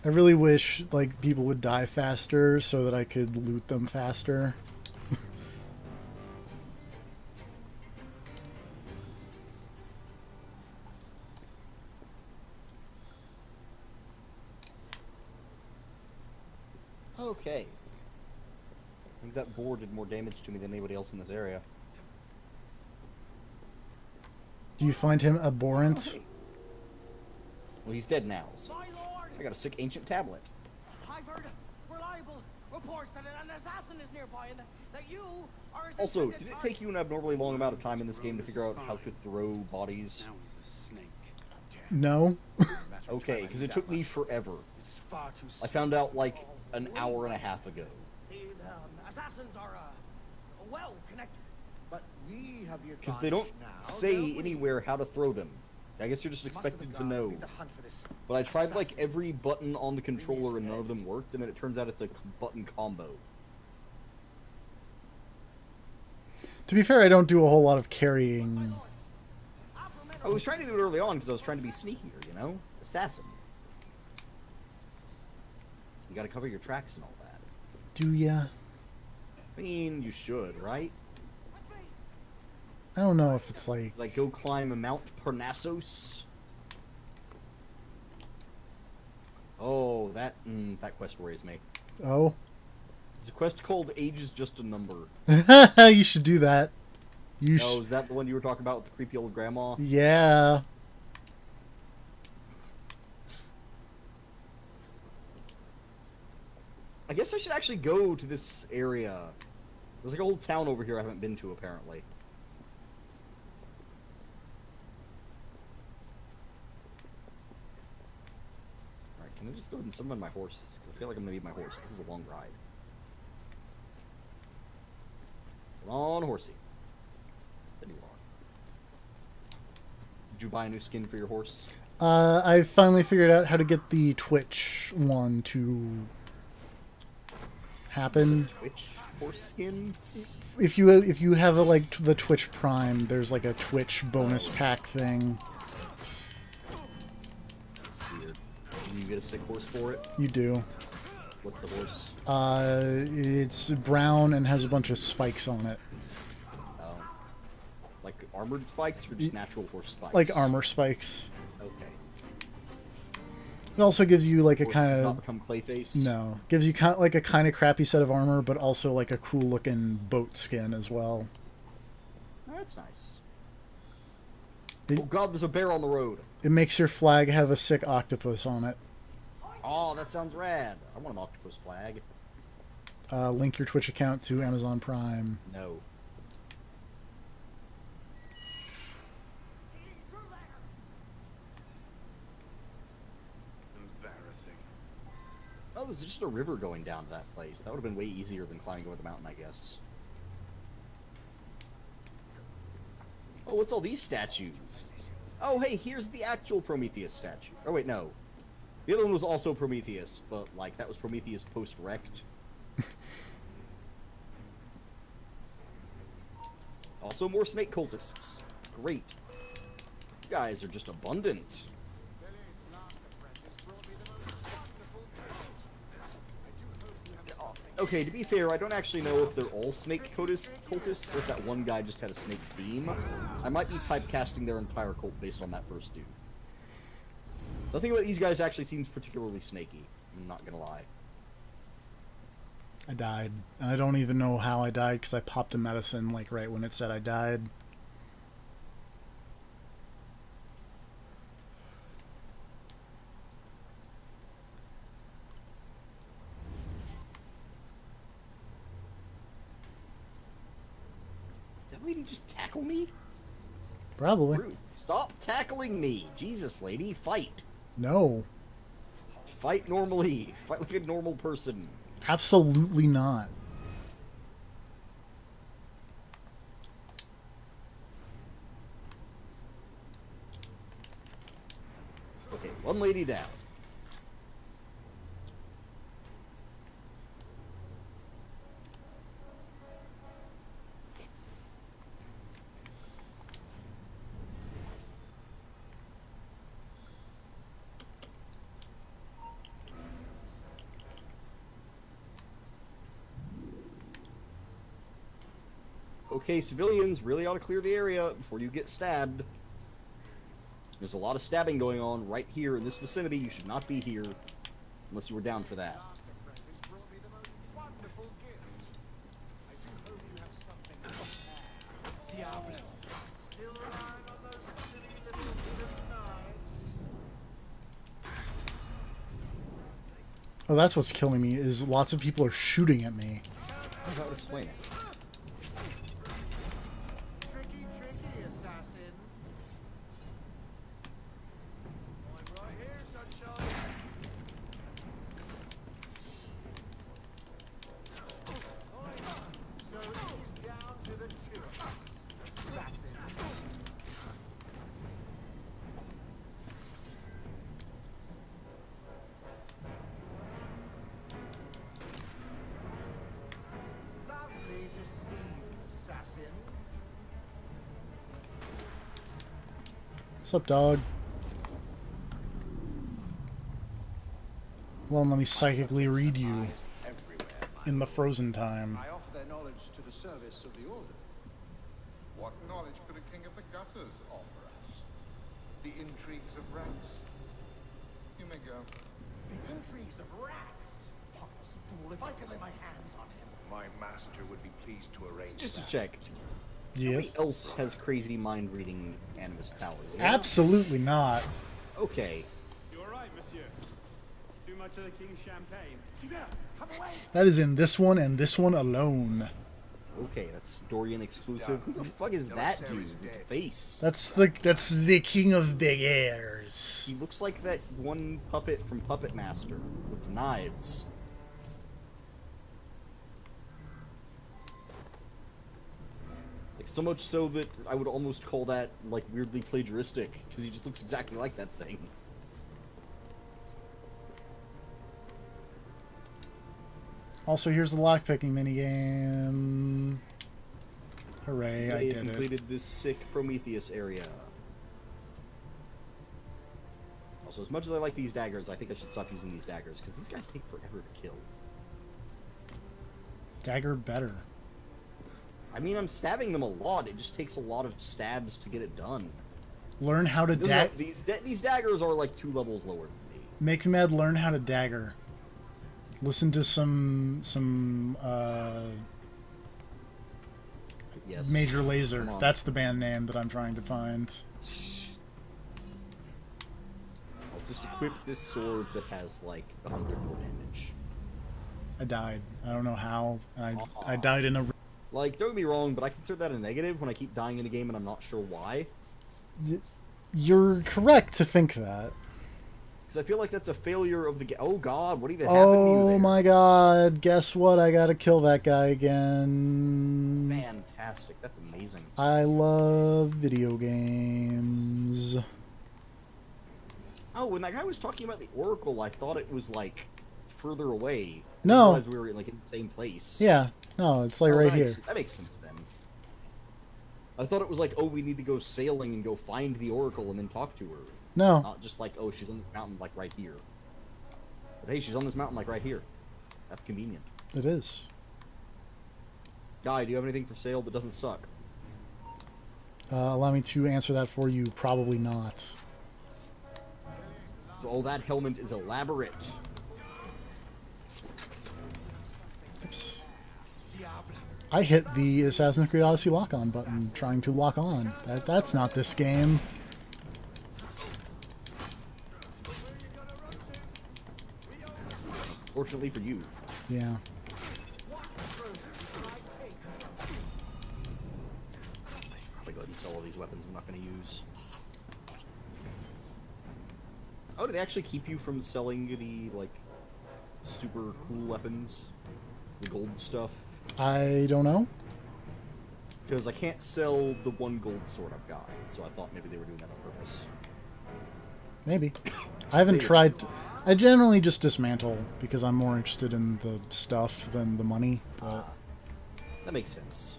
I really wish like people would die faster so that I could loot them faster. Okay. I think that boar did more damage to me than anybody else in this area. Do you find him abhorrent? Okay. Well, he's dead now, so My lord! I got a sick ancient tablet. I've heard reliable reports that an assassin is nearby and that you are his Also, intended did it target. take you an abnormally long amount of time in this game to figure out how to throw bodies? Now he's a snake. No. Okay, because it took me forever. This is far too I found out like an hour and a half ago. The assassins are well connected. But we have the Because they don't say anywhere how to throw them. I guess you're just expected to know. But I tried like every button on the controller and none of them worked, and then it turns out it's a button combo. To be fair, I don't do a whole lot of carrying. I was trying to do it early on because I was trying to be sneakier, you know? Assassin. You gotta cover your tracks and all that. Do ya? I mean, you should, right? I don't know if it's like. Like, go climb a Mount Parnassus. Oh, that quest worries me. Oh. It's a quest called Age is Just a Number. You should do that. You Oh, should. is that the one you were talking about with the creepy old grandma? Yeah. I guess I should actually go to this area. There's like a whole town over here I haven't been to, apparently. Alright, can I just go ahead and summon my horse? Because I feel like I'm gonna need my horse. This is a long ride. Come on, horsey. There you are. Did you buy a new skin for your horse? I finally figured out how to get the Twitch one to happen. Twitch horse skin? If you have a, like the Twitch Prime, there's like a Twitch bonus pack thing. Weird. Can you get a sick horse for it? You do. What's the horse? It's brown and has a bunch of spikes on it, Oh. Like armored spikes or just natural horse spikes? like armor spikes. Okay. It also gives you like a Horse kind does not of become Clayface? no, gives you kind like a kind of crappy set of armor, but also like a cool looking boat skin as well. Oh, that's nice. It- Oh god, there's a bear on the road. It makes your flag have a sick octopus on it. Oh, that sounds rad. I want an octopus flag. Link your Twitch account to Amazon Prime. No. Embarrassing. Oh, there's just a river going down to that place. That would have been way easier than climbing over the mountain, I guess. Oh, what's all these statues? Oh, hey, here's the actual Prometheus statue. Oh, wait, no. The other one was also Prometheus, but, like, that was Prometheus post-wrecked. Also, more snake cultists. Great. You guys are just abundant. Okay, to be fair, I don't actually know if they're all snake cultists, or if that one guy just had a snake theme. I might be typecasting their entire cult based on that first dude. Nothing about these guys actually seems particularly snaky. I'm not gonna lie. I died, and I don't even know how I died because I popped a medicine like right when it said I died. Did that lady just tackle me? Probably. Ruth, stop tackling me! Jesus, lady, fight! No, Fight normally. Fight like a normal person. absolutely not. Okay, one lady down. Okay, civilians really ought to clear the area before you get stabbed. There's a lot of stabbing going on right here in this vicinity. You should not be here unless you were down for that. Oh, that's what's killing me, is lots of people are shooting at me. That would explain it. Tricky, tricky, assassin. I'm right here, sunshine. So he's down to the two of us, assassin. Lovely to see you, assassin. What's up, dog? Well, let me psychically read you in the frozen time. I offer their knowledge to the service of the Order. What knowledge could a king of the gutters offer us? The intrigues of rats? You may go. The intrigues of rats. Pompous fool, if I could lay my hands on him. My master would be pleased to arrange Just to that. check. Yes. Nobody else has crazy mind reading animus powers. Yeah? Absolutely not. Okay. You alright, monsieur? Too much of the king's champagne? See there, come away. That is in this one and this one alone. Okay, that's Dorian exclusive. Who the fuck is that dude with the face? That's the king of big airs. He looks like that one puppet from Puppet Master with knives. Like, so much so that I would almost call that, like, weirdly plagiaristic, because he just looks exactly like that thing. Also, here's the lockpicking minigame. Hooray, I They did it. completed this sick Prometheus area. Also, as much as I like these daggers, I think I should stop using these daggers, because these guys take forever to kill. Dagger better. I mean, I'm stabbing them a lot, it just takes a lot of stabs to get it done. Learn how to No, these daggers are like 2 levels lower than me. Make me mad. Learn how to dagger. Listen to some Yes. Major Lazer. Come on. That's the band name that I'm trying to find. I'll just equip this sword that has like 100 more damage. I died. I don't know how. I died in a. Like, don't get me wrong, but I consider that a negative when I keep dying in a game and I'm not sure why. You're correct to think that. Because I feel like that's a failure of the game. Oh god, what even happened to you Oh there? my god, guess what? I gotta kill that guy again. Fantastic, that's amazing. I love video games. Oh, when that guy was talking about the Oracle, I thought it was like further away. No. I realized we were like in the same place. Yeah, no, it's like Oh, right that here. that makes sense then. I thought it was like, oh, we need to go sailing and go find the Oracle and then talk to her. No, Not just like, oh, she's on the mountain like right here. But hey, she's on this mountain like right here. That's convenient. it is. Guy, do you have anything for sale that doesn't suck? Allow me to answer that for you. Probably not. So, oh, that helmet is elaborate. Oops. I hit the Assassin's Creed Odyssey lock-on button trying to lock on. That's not this game. Fortunately for you. Yeah. I should probably go ahead and sell all these weapons I'm not going to use. Oh, do they actually keep you from selling the, like, super cool weapons? The gold stuff? I don't know. Because I can't sell the 1 gold sword I've got, so I thought maybe they were doing that on purpose. Maybe. I haven't Maybe. tried. I generally just dismantle because I'm more interested in the stuff than the money. But That makes sense.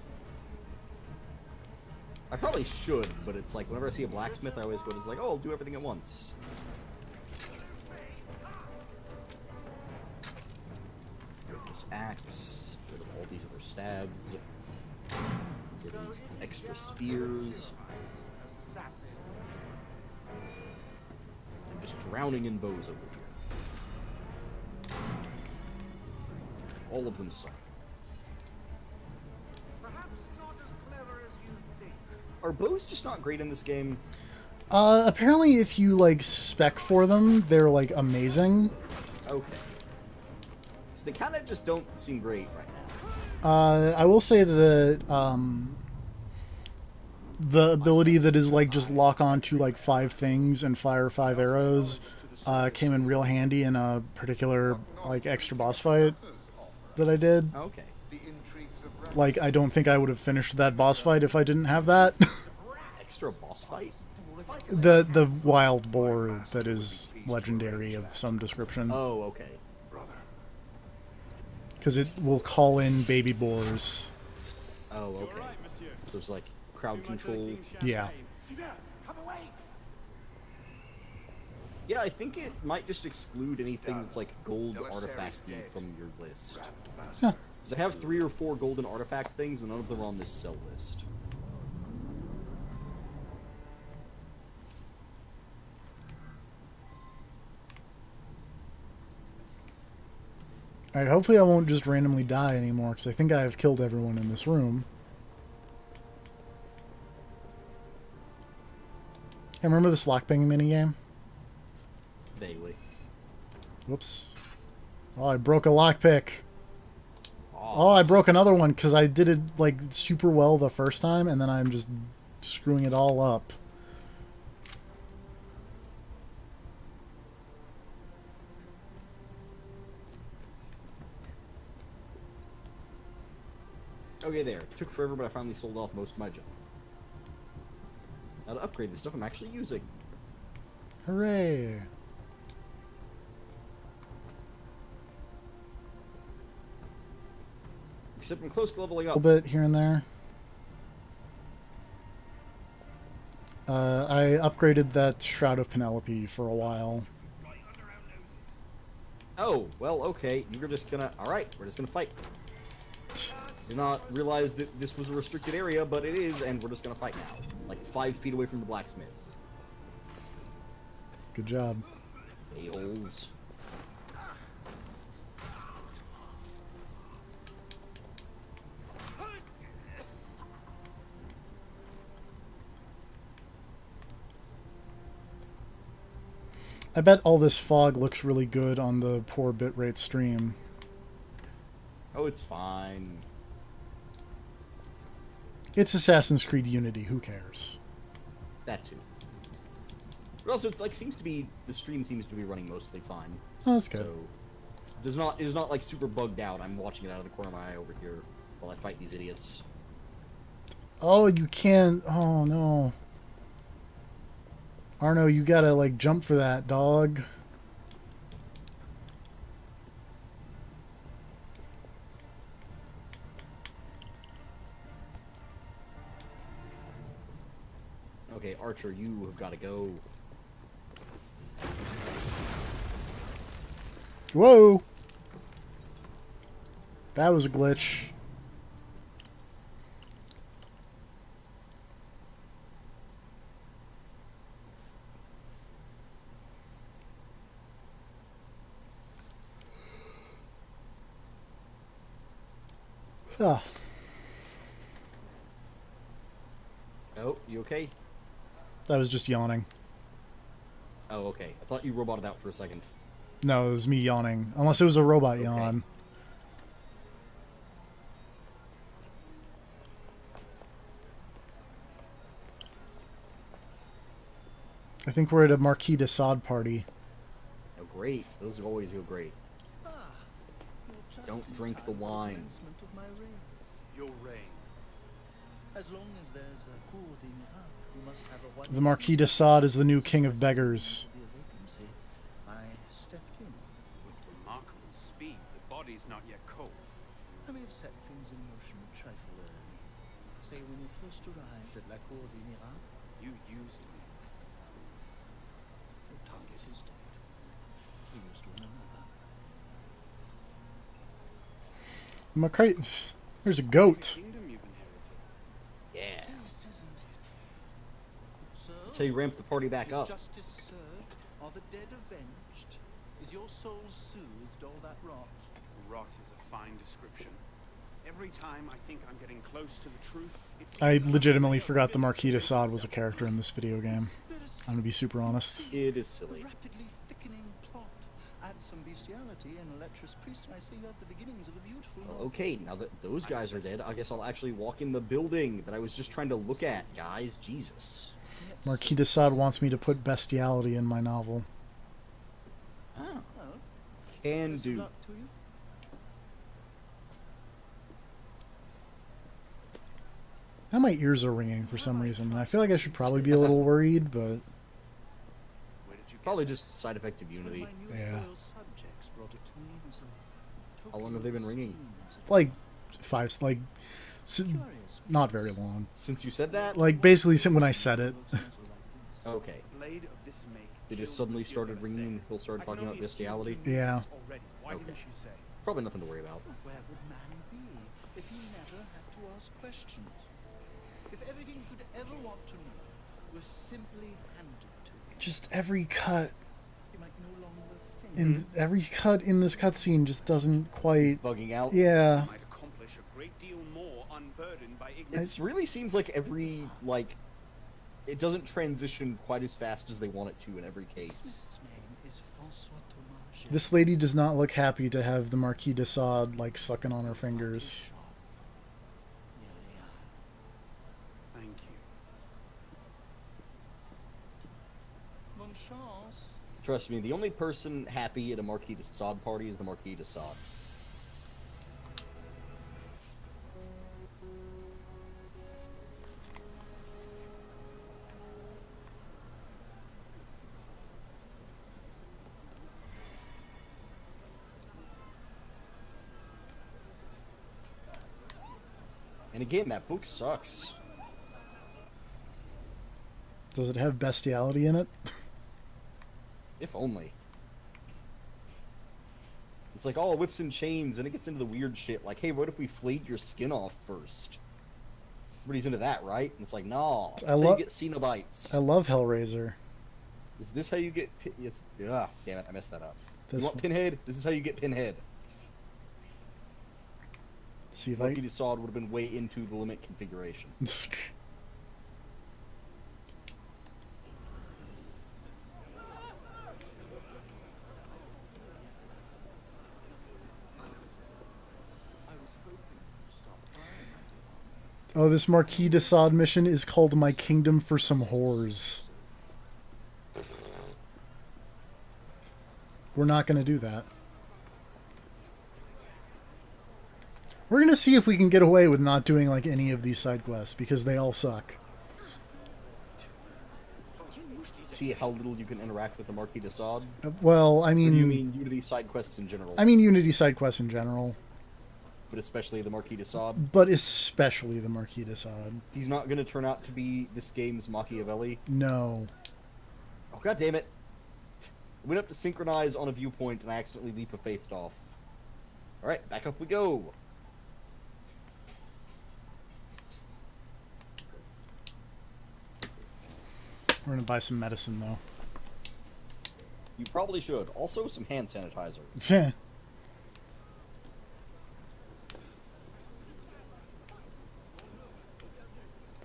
I probably should, but it's like, whenever I see a blacksmith, I always go, it's like, oh, I'll do everything at once. Get this axe, get rid of all these other stabs. Get these extra spears. I'm just drowning in bows over here. All of them suck. Perhaps not as clever as you think. Are bows just not great in this game? Apparently if you, like, spec for them, they're, like, amazing. Okay. So they kind of just don't seem great right now. I will say that, the ability that is, like, just lock on to, like, 5 things and fire 5 arrows, came in real handy in a particular, like, extra boss fight that I did. Okay. The intrigues of Like, I don't think I would have finished that boss fight if I didn't have that. Extra boss fight? The wild boar that is legendary of some description. Oh, okay. Because it will call in baby boars. Oh, okay. So there's like crowd control. Yeah. Yeah, I think it might just exclude anything that's like gold artifacty from your list. Huh. Because I have 3 or 4 golden artifact things, and none of them are on this sell list. Alright, hopefully I won't just randomly die anymore, because I think I have killed everyone in this room. Hey, remember this lockpicking minigame? Vaguely. Whoops. Oh, I broke a lockpick. Oh, I broke another one, because I did it, like, super well the first time, and then I'm just screwing it all up. Okay, there. It took forever, but I finally sold off most of my junk. Now to upgrade the stuff I'm actually using. Hooray! Except I'm close to leveling A up. little bit here and there. I upgraded that Shroud of Penelope for a while. Oh, well, okay. You're just gonna... Alright, we're just gonna fight. Did not realize that this was a restricted area, but it is, and we're just gonna fight now. Like 5 feet away from the blacksmith. Good job. A-holes. I bet all this fog looks really good on the poor bitrate stream. Oh, it's fine. It's Assassin's Creed Unity, who cares? That too. But also, it's like seems to be the stream seems to be running mostly fine. Oh, that's good. So, it's not like super bugged out. I'm watching it out of the corner of my eye over here while I fight these idiots. Oh, you can't. Oh, no. Arno, you gotta, like, jump for that, dog. Okay, Archer, you have got to go. Whoa! That was a glitch. Ah. Oh, you okay? I was just yawning. Oh, okay. I thought you roboted out for a second. No, it was me yawning. Unless it was a robot yawn. I think we're at a Marquis de Sade party. Oh, great. Those always go great. Don't drink the wine. Of my reign. Your reign. As long as there's a cour des miracles, we must have a The Marquis de Sade is the new king of beggars. be a vacancy. I stepped in. With remarkable speed, the body's not yet cold. I may have set things in motion a trifle early. Say, when you first arrived at La Cour des Miracles, You used me. your target is dead. We used one another. Marquis, there's a goat. Kingdom you've inherited. That's how you ramp the party back Is up. justice served? Are the dead avenged? Is your soul soothed, all that rot? Rot is a fine description. Every time I think I'm getting close to the truth, it seems I like legitimately I've forgot the been Marquis de convinced Sade was a myself. character in this video game. I'm gonna be super honest. It is The silly. rapidly thickening plot. Add some bestiality and a lecherous priest, and I see you have the beginnings of a beautiful novel. Okay, now that those guys are dead, I guess I'll actually walk in the building that I was just trying to look at, guys. Jesus. Yes. Marquis de Sade wants me to put bestiality in my novel. Oh, Well, can best of do. luck to you. Now my ears are ringing for some reason, and I feel like I should probably be a little worried, but Where did you get Probably that? just side effect of One of Unity. my new Yeah. loyal subjects brought it to me as a How long have they been token of ringing? esteem. like s- Curious. not very long. Since you said that? Like basically when I said it. Okay. Blade of this make. They just killed suddenly Monsieur started Belisarius. ringing and people started I can talking about only assume bestiality. you knew Yeah. this already. Why Okay. didn't you say? Probably nothing to worry about. Where would man be if he never had to ask questions? If everything he could ever want to know was simply handed to him, Just every cut he might no longer think. in every cut in this cutscene just doesn't quite. Bugging out. Yeah. Might accomplish a great deal more unburdened by ignorance. It really seems like every, like, it doesn't transition quite as fast as they want it to in every case. Smith's name is Francois Thomas. This lady does not look happy to have the Marquis de Sade like sucking on her fingers. Thank you. Bonne chance. Trust me, the only person happy at a Marquis de Sade party is the Marquis de Sade. And again, that book sucks. Does it have bestiality in it? If only. It's like all whips and chains, and it gets into the weird shit. Like, hey, what if we flayed your skin off first? Everybody's into that, right? And it's like, no. That's how you get Cenobites. I love Hellraiser. Is this how you get? Yes. Ugh, damn it! I messed that up. This You want one. Pinhead? This is how you get Pinhead. See if Marquis de Sade would have been way into the limit configuration. I was hoping you'd stop crying, my dear. Oh, this Marquis de Sade mission is called My Kingdom for Some Whores. We're not going to do that. We're going to see if we can get away with not doing like any of these side quests because they all suck. See how little you can interact with the Marquis de Sade? Well, I Or do you mean mean Unity side quests in general? Unity side quests in general, But especially the Marquis de Sade. but especially the Marquis de Sade. He's not going to turn out to be this game's Machiavelli. No. Oh, god damn it. I went up to synchronize on a viewpoint and I accidentally leap of faith off. Alright, back up we go. We're going to buy some medicine though. You probably should. Also, some hand sanitizer.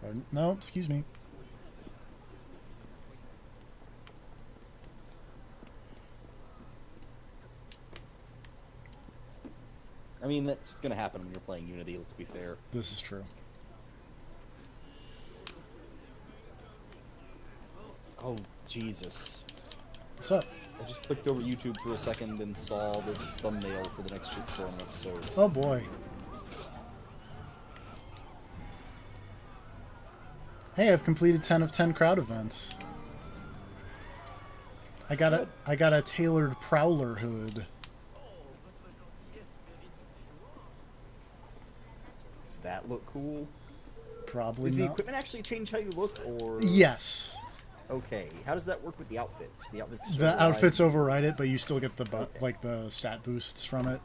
Pardon? No, excuse me. I mean, that's going to happen when you're playing Unity, let's be fair. This is true. Oh, Jesus. What's up? I just clicked over YouTube for a second and saw the thumbnail for the next Shitstorm episode. Oh boy. Hey, I've completed 10 of 10 crowd events. I got a tailored Prowler hood. Does that look cool? Probably Does the not. equipment actually change how you look, or...? Yes. Okay, how does that work with the outfits? The outfits just The override- outfits override it, but you still get the Okay. like the stat boosts from it.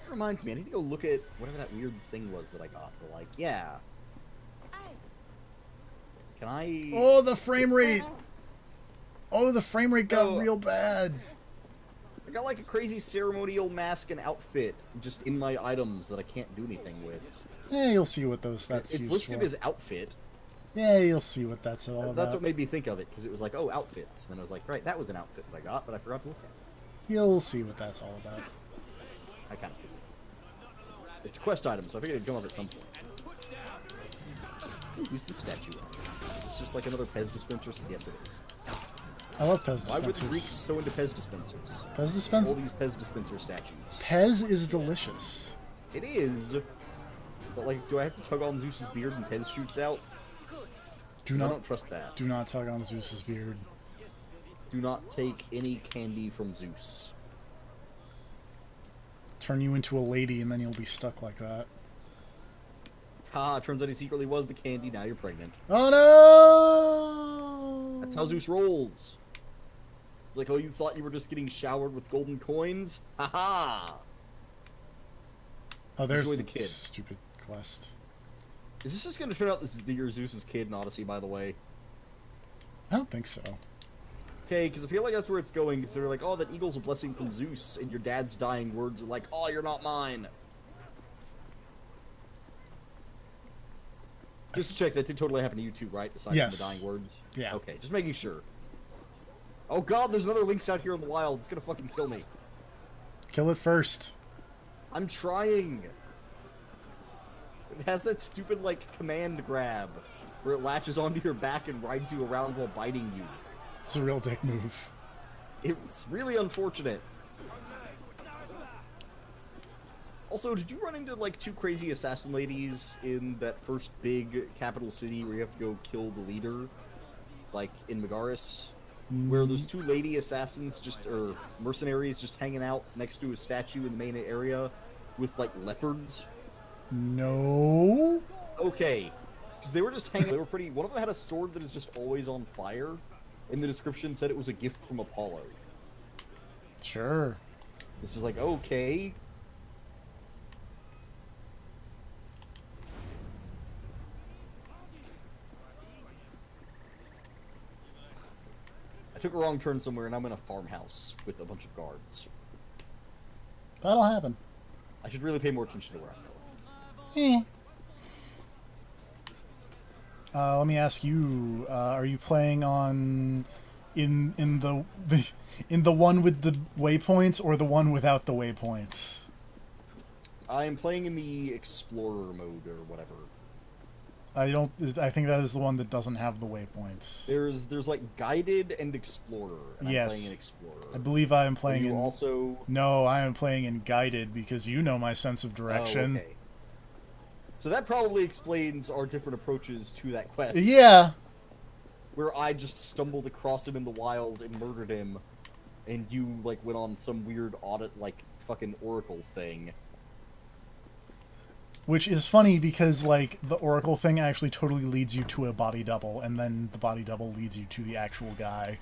That reminds me, I need to go look at whatever that weird thing was that I got. But like, yeah. Can I... Oh, the frame rate! Oh, the frame rate got No. real bad. I got like a crazy ceremonial mask and outfit just in my items that I can't do anything with. Yeah, you'll see what that's It's used listed for. as outfit. Yeah, you'll see what that's all about. That's what made me think of it, because it was like, oh, outfits. And then I was like, right, that was an outfit that I got, but I forgot to look at it. You'll see what that's all about. I kind of figured. It's a quest item, so I figured it'd come up at some point. Ooh, who's the statue of? Is this just like another Pez dispenser? Yes, it is. I love Pez Why were the dispensers. Greeks so into Pez dispensers? Pez dispenser? All these Pez dispenser statues. Pez is delicious. It is. But like, do I have to tug on Zeus's beard and Pez shoots out? Do 'Cause I not don't trust that. do not tug on Zeus's beard. Do not take any candy from Zeus. Turn you into a lady and then you'll be stuck like that. Ah, turns out he secretly was the candy, now you're pregnant. Oh no! That's how Zeus rolls. It's like, oh, you thought you were just getting showered with golden coins? Haha! Oh, there's Enjoy the the kid. stupid quest. Is this just gonna turn out this is the year Zeus's kid in Odyssey, by the way? I don't think so. Okay, because I feel like that's where it's going, because they're like, oh, that eagle's a blessing from Zeus, and your dad's dying words are like, oh, you're not mine. Just to check, that did totally happen to you too, right? Aside Yes. from the dying words? Yeah. Okay, just making sure. Oh god, there's another Lynx out here in the wild. It's gonna fucking kill me. Kill it first. I'm trying. It has that stupid, like, command grab, where it latches onto your back and rides you around while biting you. It's a real dick move. It's really unfortunate. Also, did you run into, like, two crazy assassin ladies in that first big capital city where you have to go kill the leader? Like, in Megaris? Where there's two lady assassins or mercenaries just hanging out next to a statue in the main area with, like, leopards? No. Okay. Because they were just hanging, they were pretty, one of them had a sword that is just always on fire. In the description said it was a gift from Apollo. Sure. This is like, okay. I took a wrong turn somewhere and I'm in a farmhouse with a bunch of guards. That'll happen. I should really pay more attention to where I'm going. Let me ask you: are you playing on in the one with the waypoints or the one without the waypoints? I am playing in the Explorer mode or whatever. I think that is the one that doesn't have the waypoints. There's like Guided and Explorer. And Yes. I'm playing in Explorer. I believe I am playing Are you in. also. No, I am playing in Guided because you know my sense of direction. Oh, okay. So that probably explains our different approaches to that quest. Yeah. Where I just stumbled across him in the wild and murdered him, and you, like, went on some weird audit, like, fucking Oracle thing. Which is funny because, like, the Oracle thing actually totally leads you to a body double, and then the body double leads you to the actual guy.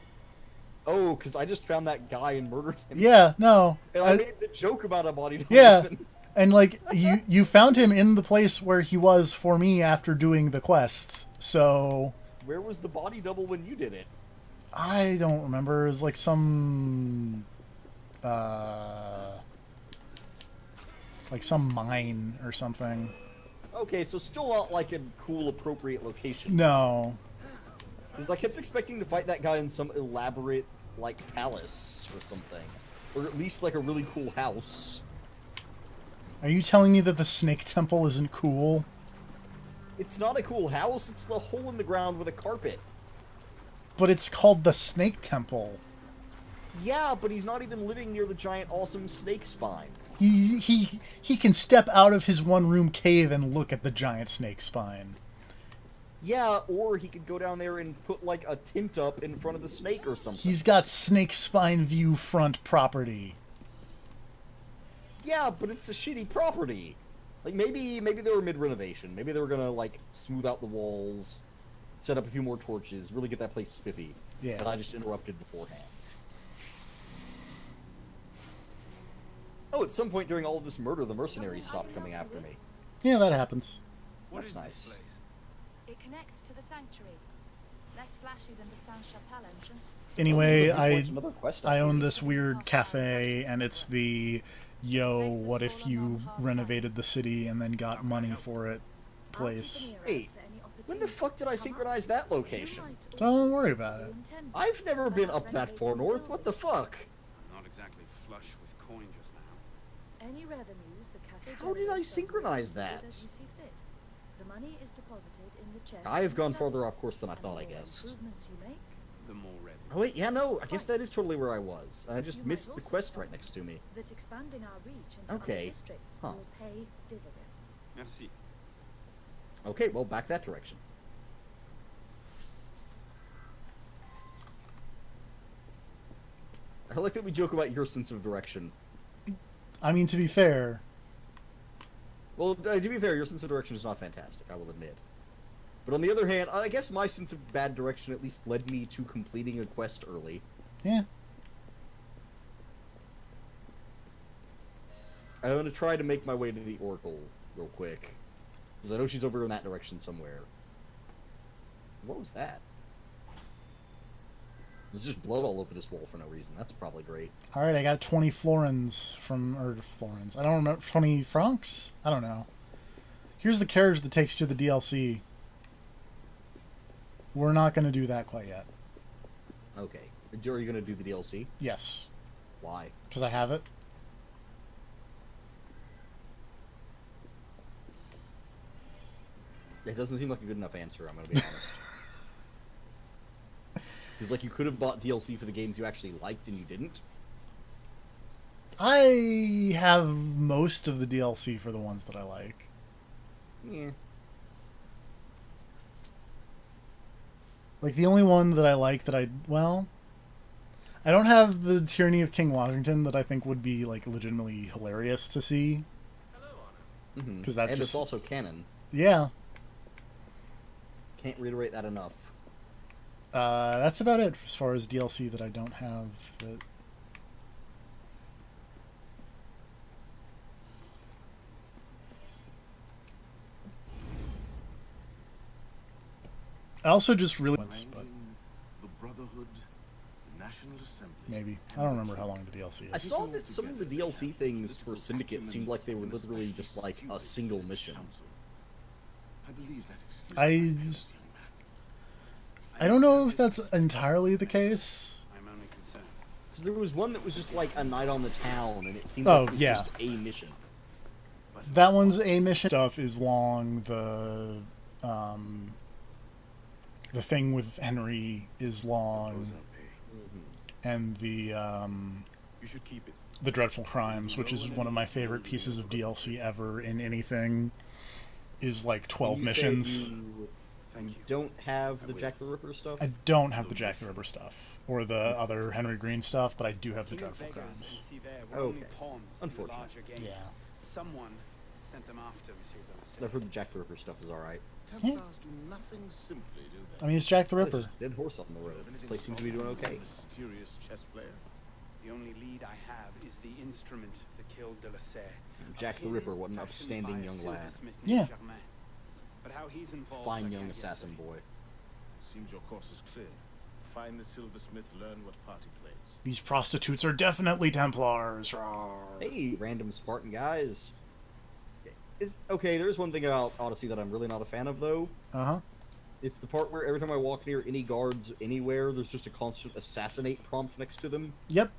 Oh, because I just found that guy and murdered him. Yeah, no. And I made the joke about a body double. Yeah. And, like, you found him in the place where he was for me after doing the quest, so... Where was the body double when you did it? I don't remember. It was, like, some... like, some mine or something. Okay, so still not, like, a cool, appropriate location. No. Because I kept expecting to fight that guy in some elaborate, like, palace or something. Or at least, like, a really cool house. Are you telling me that the Snake Temple isn't cool? It's not a cool house, it's the hole in the ground with a carpet. But it's called the Snake Temple. Yeah, but he's not even living near the giant awesome snake spine. He can step out of his one-room cave and look at the giant snake spine. Yeah, or he could go down there and put, like, a tent up in front of the snake or something. He's got snake spine view front property. Yeah, but it's a shitty property. Like, maybe they were mid-renovation. Maybe they were gonna, like, smooth out the walls, set up a few more torches, really get that place spiffy. Yeah. But I just interrupted beforehand. Oh, at some point during all of this murder, the mercenaries stopped coming after me. Yeah, that happens. That's nice. It connects to the sanctuary. flashy than the Saint-Chapelle entrance. Anyway, Another quest I own update. this weird cafe, and it's the yo, what if you renovated the city and then got money for it place. Wait, when the fuck did I synchronize that location? Don't worry about it. I've never been up that far north. What the fuck? I'm not exactly flush with coin just now. Any revenues the cafe How did I generates synchronize are that? as you see fit. The money is deposited in the chest. I have gone and farther off course than I thought, I the more guess. improvements you make, The more revenue. Oh wait, yeah, no, I guess that is totally where I was. I just You missed might the also quest find right next to me. that expanding our reach into Okay. other districts Huh. will pay dividends. Merci. Okay, well, back that direction. I like that we joke about your sense of direction. I mean, to be fair, Well, to be fair, your sense of direction is not fantastic, I will admit. But on the other hand, I guess my sense of bad direction at least led me to completing a quest early. yeah. I'm going to try to make my way to the Oracle real quick. Because I know she's over in that direction somewhere. What was that? There's just blood all over this wall for no reason. That's probably great. Alright, I got 20 florins from, or florins. I don't remember, 20 francs? I don't know. Here's the carriage that takes you to the DLC. We're not going to do that quite yet. Okay. Are you going to do the DLC? Yes. Why? Because I have it. It doesn't seem like a good enough answer, I'm going to be honest. Because, like, you could have bought DLC for the games you actually liked and you didn't. I have most of the DLC for the ones that I like. Yeah. Like, the only one that I like that I... Well... I don't have the Tyranny of King Washington that I think would be, like, legitimately hilarious to see. Mm-hmm. 'Cause that's and just- it's also canon. Yeah. Can't reiterate that enough. That's about it as far as DLC that I don't have. That... I also just really... But The Brotherhood, the National Assembly. maybe. I don't remember how long the DLC I is. saw that some of the DLC things for Syndicate seemed like they were literally just like a single mission. I believe that excuse. I don't know if that's entirely the case. I'm only concerned. Because there was one that was just like a night on the town, and it seemed Oh, like it was yeah. just a mission. That one's a mission. Stuff is long. The thing with Henry is long, and the You should keep it. the Dreadful Crimes, which is one of my favorite pieces of DLC ever in anything, is like 12 You say missions. You Thank you. don't have the Jack the Ripper stuff? I don't have the Jack the Ripper stuff or the other Henry Green stuff, but I do have the King of Dreadful Vegas Crimes. and Sivert were only Okay. pawns in the Unfortunate. larger game. Yeah. Someone sent them after Monsieur Delasset. I've heard the Jack the Ripper stuff is alright. Templars do nothing simply, do they? I mean, it's Jack the There's Ripper. just a dead horse on the road. This place seems to be doing okay. Mysterious chess player. The only lead I have is the instrument that killed Delasset. Jack the Ripper, what an upstanding young lad. Yeah. But how he's involved, Fine I young can't yet assassin say. boy. Seems your course is clear. Find the silversmith, learn what part he plays. These prostitutes are definitely Templars. Rawr. Hey, random Spartan guys. Okay, there's one thing about Odyssey that I'm really not a fan of, though. Uh-huh. It's the part where every time I walk near any guards anywhere, there's just a constant assassinate prompt next to them. Yep.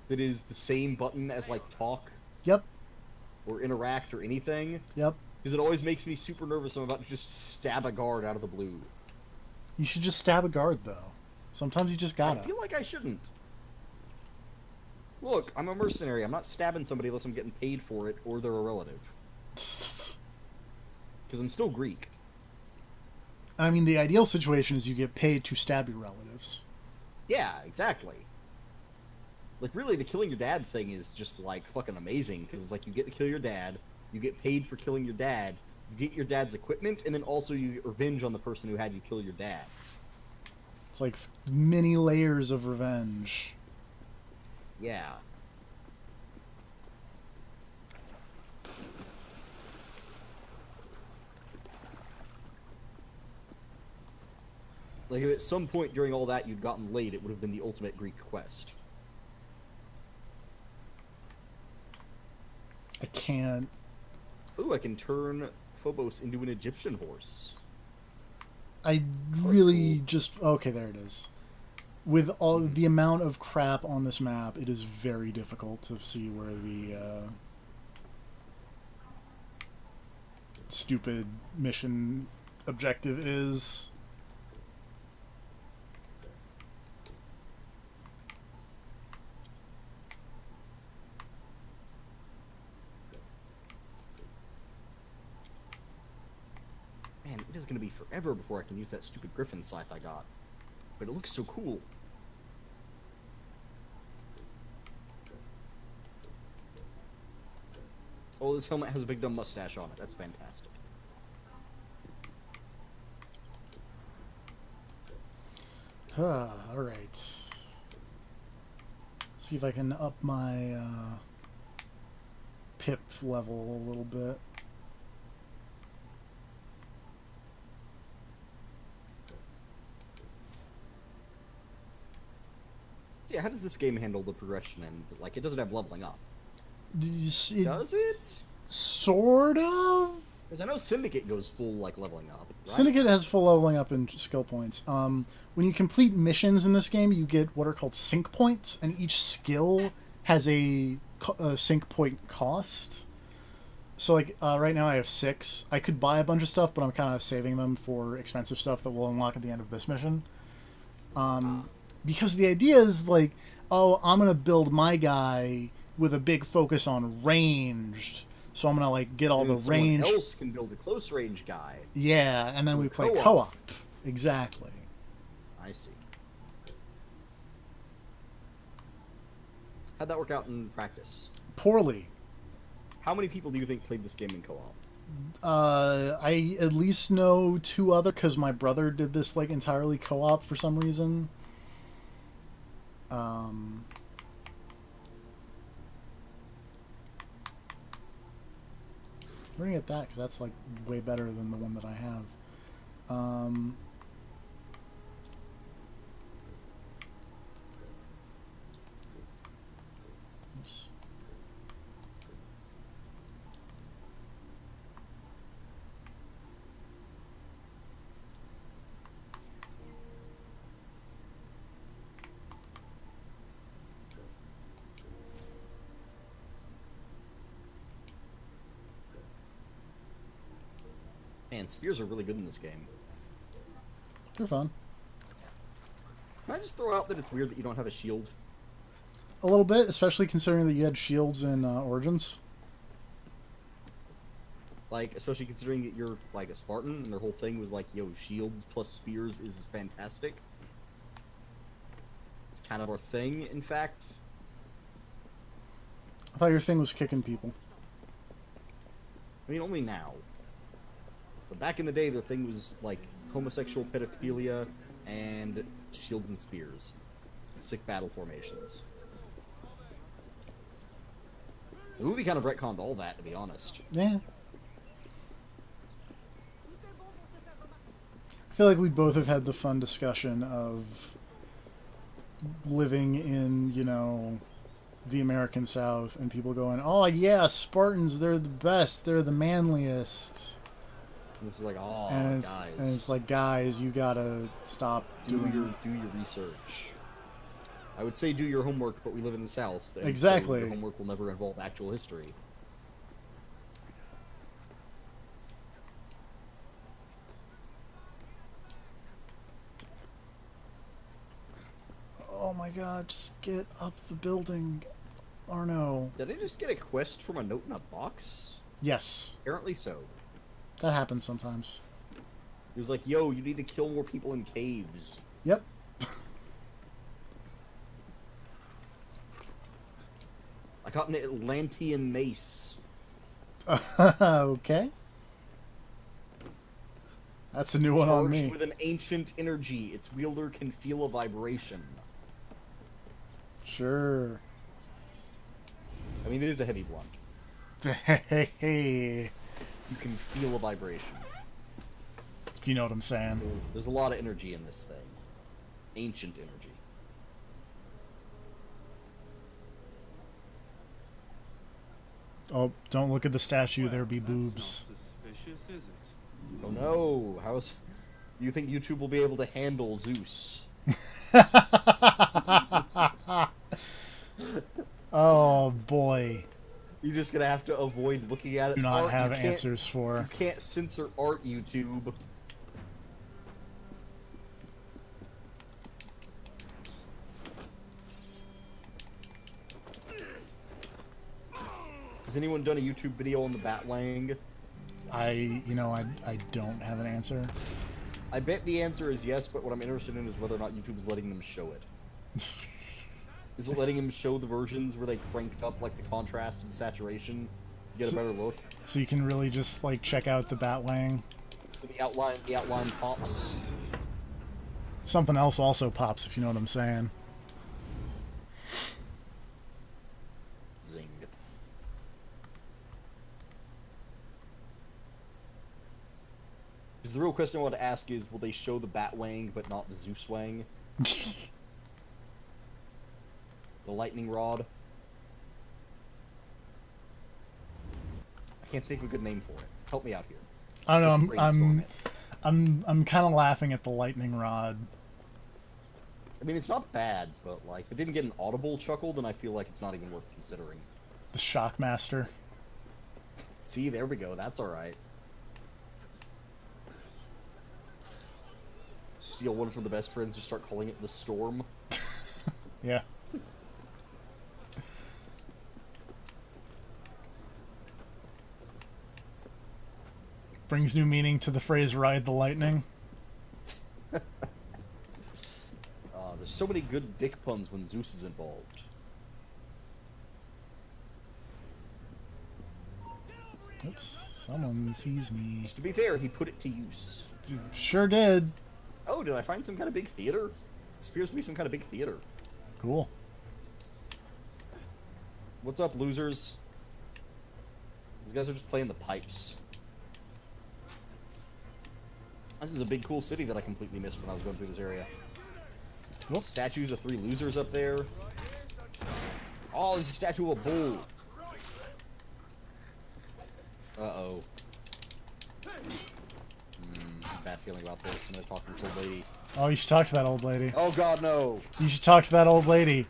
That is the same button as, like, talk Yep. or interact or anything. Yep. Because it always makes me super nervous I'm about to just stab a guard out of the blue. You should just stab a guard, though. Sometimes you just gotta. I feel like I shouldn't. Look, I'm a mercenary. I'm not stabbing somebody unless I'm getting paid for it or they're a relative. Because I'm still Greek. I mean, the ideal situation is you get paid to stab your relatives. Yeah, exactly. Like, really, the killing your dad thing is just, like, fucking amazing. Because it's like you get to kill your dad, you get paid for killing your dad, you get your dad's equipment, and then also you get revenge on the person who had you kill your dad. It's like many layers of revenge. Yeah. Like, if at some point during all that you'd gotten laid, it would have been the ultimate Greek quest. I can't. Ooh, I can turn Phobos into an Egyptian horse. I really just... Okay, there it is. With all the amount of crap on this map, it is very difficult to see where the stupid mission objective is. Man, it is going to be forever before I can use that stupid Griffin scythe I got. But it looks so cool. Oh, this helmet has a big dumb mustache on it. That's fantastic. Alright. See if I can up my pip level a little bit. So yeah, how does this game handle the progression? And, like, it doesn't have leveling up. It, Does it? Sort of? Because I know Syndicate goes full, like, leveling up, right? Syndicate has full leveling up in skill points. When you complete missions in this game, you get what are called sync points, and each skill has a sync point cost. So, like, right now I have 6. I could buy a bunch of stuff, but I'm kind of saving them for expensive stuff that will unlock at the end of this mission. Because the idea is, like, oh, I'm going to build my guy with a big focus on ranged. So I'm going to, like, get all And the range. Someone else can build a close range guy. Yeah, and then So we play co-op. co-op. Exactly. I see. How'd that work out in practice? Poorly. How many people do you think played this game in co-op? I at least know 2 other, because my brother did this, like, entirely co-op for some reason. We're gonna get that, because that's, like, way better than the one that I have. Oops. Man, spears are really good in this game. They're fun. Can I just throw out that it's weird that you don't have a shield? A little bit, especially considering that you had shields in Origins. Like, especially considering that you're, like, a Spartan, and their whole thing was like, yo, shields plus spears is fantastic. It's kind of our thing, in fact. I thought your thing was kicking people. I mean, only now. But back in the day, their thing was, like, homosexual pedophilia and shields and spears. Sick battle formations. The movie kind of retconned all that, to be honest. Yeah. I feel like we both have had the fun discussion of living in, you know, the American South, and people going, oh yeah, Spartans, they're the best, they're the manliest. And this is like, oh, And guys. it's like, guys, you gotta stop do doing your research. I would say do your homework, but we live in the South. And Exactly. So your homework will never involve actual history. Oh my god, just get up the building, Arno. Did I just get a quest from a note in a box? Yes, Apparently so. that happens sometimes. It was like, yo, you need to kill more people in caves. Yep. I got an Atlantean mace. Okay. That's a new one on Charged me. with an ancient energy. Its wielder can feel a vibration. Sure. I mean, it is a heavy blunt. Hey. You can feel a vibration. if you know what I'm saying. So there's a lot of energy in this thing. Ancient energy. Oh, don't look at the statue. Well, There be that's boobs. not suspicious, is it? Oh no! How's... You think YouTube will be able to handle Zeus? Oh boy. You're just gonna have to avoid looking at it. Do not art. have You can't- answers for. You can't censor art, YouTube. Has anyone done a YouTube video on the Batwang? I don't have an answer. I bet the answer is yes, but what I'm interested in is whether or not YouTube is letting them show it. Is it letting them show the versions where they cranked up like the contrast and saturation to get a better look? So you can really just like check out the Batwang. So the outline pops. Something else also pops, if you know what I'm saying. Zing. Because the real question I want to ask is, will they show the Batwang but not the Zeus Wang? The lightning rod? I can't think of a good name for it. Help me out here. I don't Let's know. brainstorm it. I'm kind of laughing at the lightning rod. I mean, it's not bad, but like, if it didn't get an audible chuckle, then I feel like it's not even worth considering. The Shockmaster. See, there we go. That's all right. Steal one from the best friends, just start calling it the Storm. Yeah. Brings new meaning to the phrase "ride the lightning." There's so many good dick puns when Zeus is involved. Oops, someone sees me. To be fair, he put it to use. Sure did. Oh, did I find some kind of big theater? This appears to be some kind of big theater. Cool. What's up, losers? These guys are just playing the pipes. This is a big, cool city that I completely missed when I was going through this area. Whoop. Statues of 3 losers up there. Oh, there's a statue of a bull. Uh-oh. Bad feeling about this. I'm gonna talk to this old lady. Oh, you should talk to that old lady. Oh god, no! You should talk to that old lady.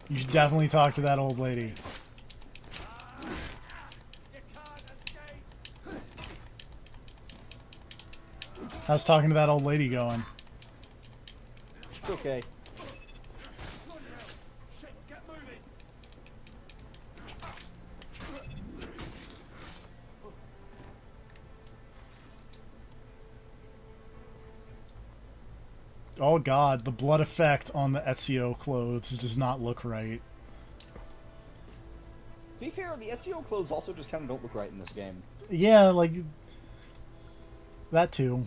You should definitely talk to that old lady. How's talking to that old lady going? It's okay. Oh god, the blood effect on the Ezio clothes does not look right. To be fair, the Ezio clothes also just kind of don't look right in this game. Yeah, like... that too.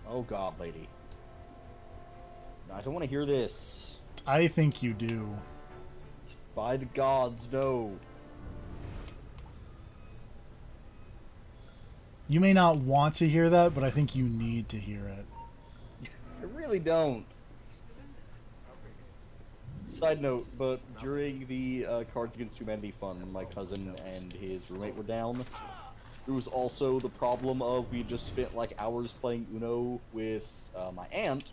Oh god, lady. No, I don't want to hear this. I think you do. By the gods, no. You may not want to hear that, but I think you need to hear it. I really don't. Side note, but during the Cards Against Humanity fun, when my cousin and his roommate were down, there was also the problem of we just spent like hours playing Uno with my aunt.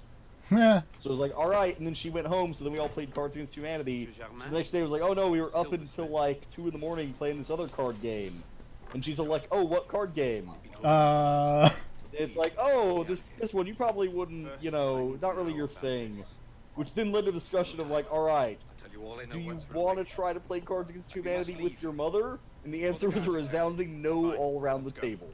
Yeah. So it was like, alright, and then she went home, so then we all played Cards Against Humanity. So the next day it was like, oh no, we were up until like 2 in the morning playing this other card game. And she's all like, oh, what card game? It's like, oh, this one, you probably wouldn't, you know, not really your thing. Which then led to the discussion of like, alright, do you want to try to play Cards Against Humanity with your mother? And the answer was a resounding no all around the table.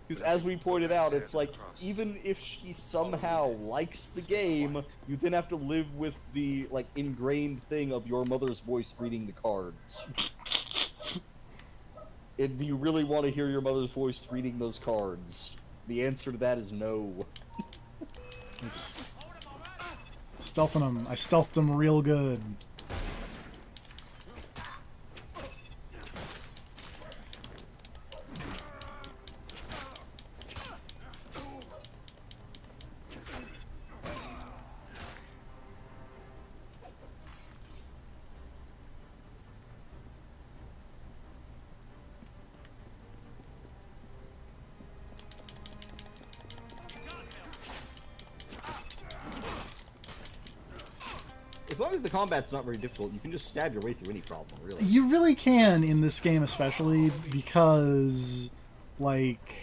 Because as we pointed out, it's like, even if she somehow likes the game, you then have to live with the, like, ingrained thing of your mother's voice reading the cards. And do you really want to hear your mother's voice reading those cards? The answer to that is no. Oops. Stealthing him. I stealthed him real good. As long as the combat's not very difficult, you can just stab your way through any problem, really. You really can in this game, especially because, like,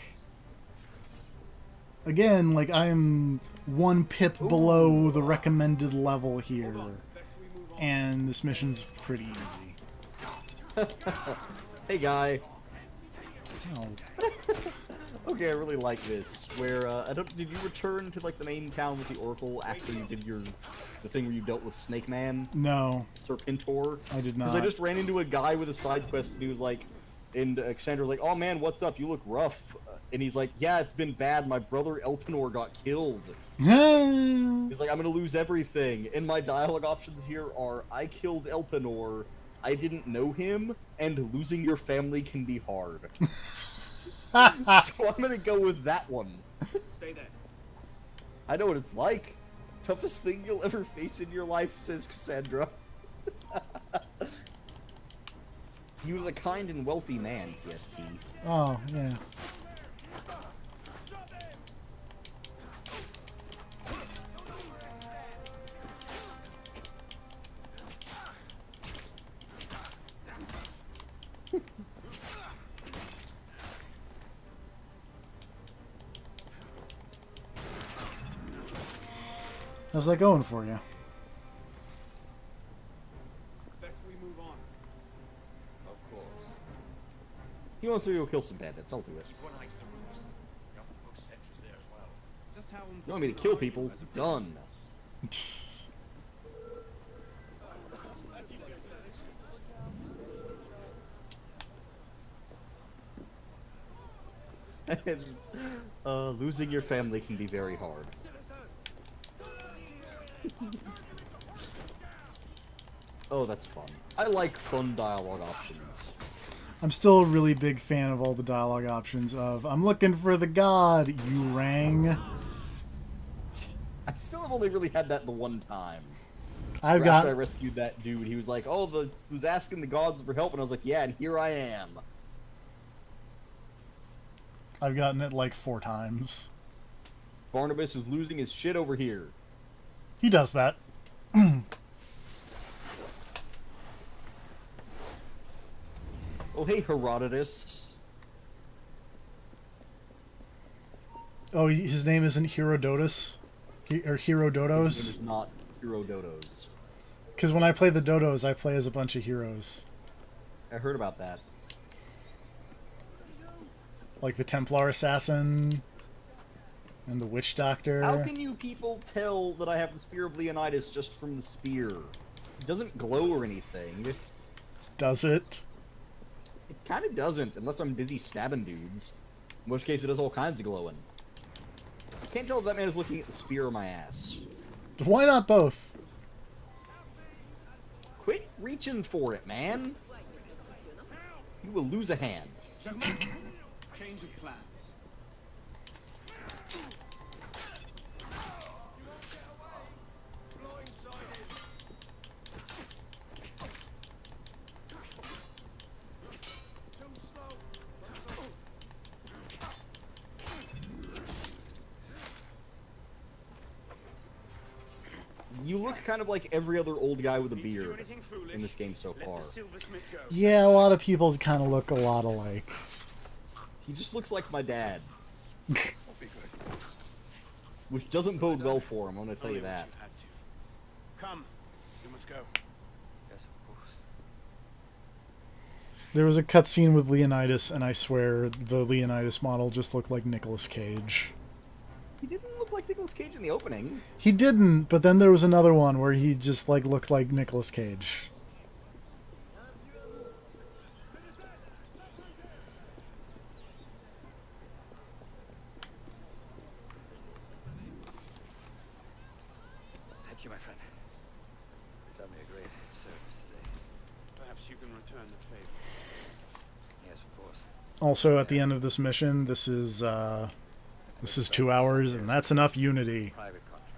again, like I'm 1 pip below the recommended level here, and this mission's pretty easy. Hey, guy. Oh. Okay, I really like this. Where did you return to like the main town with the Oracle after you did the thing where you dealt with Snake Man? No, Serpentor? I did not. Because I just ran into a guy with a side quest and he was like, and Cassandra was like, "Oh man, what's up? You look rough." And he's like, "Yeah, it's been bad. My brother Elpenor got killed." He's like, "I'm gonna lose everything." And my dialogue options here are, "I killed Elpenor. I didn't know him, and losing your family can be hard." So I'm gonna go with that one. Stay there. I know what it's like. Toughest thing you'll ever face in your life, says Cassandra. He was a kind and wealthy man, PSP. Oh, yeah. How's that going for you? Best we move on. Of course. He wants me to go kill some bandits, I'll do it. Keep one eye to the roofs. Government post sentries there as well. Just how You want me to kill people? Done. Losing your family can be very hard. Oh, that's fun. I like fun dialogue options. I'm still a really big fan of all the dialogue options of, "I'm looking for the god, you rang." I still have only really had that the one time. I've After I got rescued that dude, he was like, "Oh, was asking the gods for help," and I was like, "Yeah, and here I am." I've gotten it like 4 times. Barnabas is losing his shit over here. He does that. Oh, hey, Herodotus. Oh, his name isn't Herodotus? Or His name Herodotos? is not Herodotos. Because when I play the Dodos, I play as a bunch of heroes. I heard about that. Like the Templar Assassin and the Witch Doctor. How can you people tell that I have the Spear of Leonidas just from the spear? It doesn't glow or anything. Does it? It kind of doesn't, unless I'm busy stabbing dudes. In which case it does all kinds of glowing. I can't tell if that man is looking at the spear or my ass. Why not both? Quit reaching for it, man! You will lose a hand. Gentlemen, change of plans. You look kind of like every other old guy with a beard in this game so far. Yeah, a lot of people kind of look a lot alike. He just looks like my dad. Which doesn't bode well for him, I'm gonna tell you that. Come, you must go. Yes, of course. There was a cutscene with Leonidas, and I swear the Leonidas model just looked like Nicolas Cage. He didn't look like Nicolas Cage in the opening. He didn't, but then there was another one where he just like looked like Nicolas Cage. Thank you, my friend. You've done me a great service today. Perhaps you can return the favor. Yes, of course. Also, at the end of this mission, this is 2 hours, and that's enough Unity. Private contract.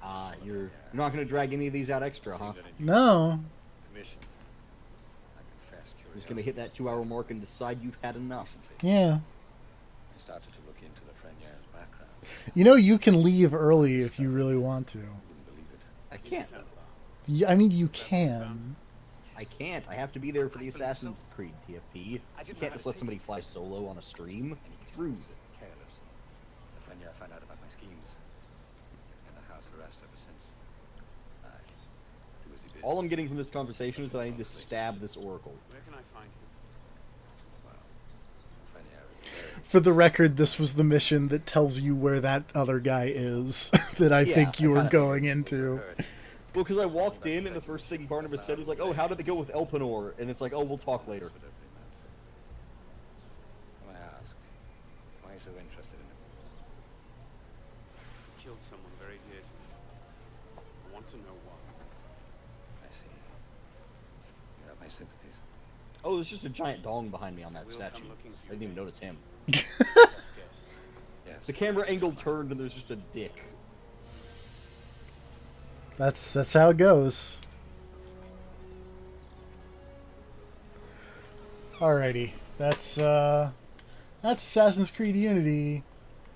Ah, you're not gonna drag any of these out extra, huh? No. Commission. I confess You're just gonna hit that 2-hour mark and decide you've had enough. Yeah. I started to look into the Freniers' background. You know, you can leave early if you really want to. Wouldn't believe it. I can't. I mean, you can. I can't. I have to be there for the Assassin's Creed TFP. You can't just let somebody fly solo on a stream. It's rude. Careless. Fenrir found out about my schemes. And the house arrest ever since. Do as he bids. All I'm getting from this conversation is that I need to stab this Oracle. Where can I find him? Well, Fenrir is very... For the record, this was the mission that tells you where that other guy is that I Yeah, think you I were kinda going into. Heard. Well, because I walked in and the first thing Barnabas said was like, "Oh, how did it go with Elpenor?" And it's like, "Oh, we'll talk later." That's what everybody meant. I ask, why are you so interested in him? He killed someone very dear to me. I want to know why. I see. You have my sympathies. Oh, there's just a giant dong behind me on that We'll statue. come looking I for you didn't even again. notice him. Yes, yes. Yes. The camera angle turned and there's just a dick. That's how it goes. Alrighty, that's Assassin's Creed Unity.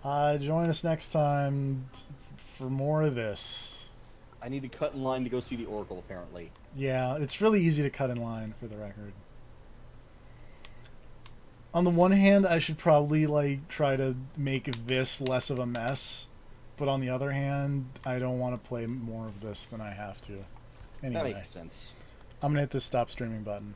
Join us next time for more of this. I need to cut in line to go see the Oracle, apparently. Yeah, it's really easy to cut in line, for the record. On the one hand, I should probably like try to make this less of a mess, but on the other hand, I don't want to play more of this than I have to. Anyway, That makes sense. I'm gonna hit this stop streaming button.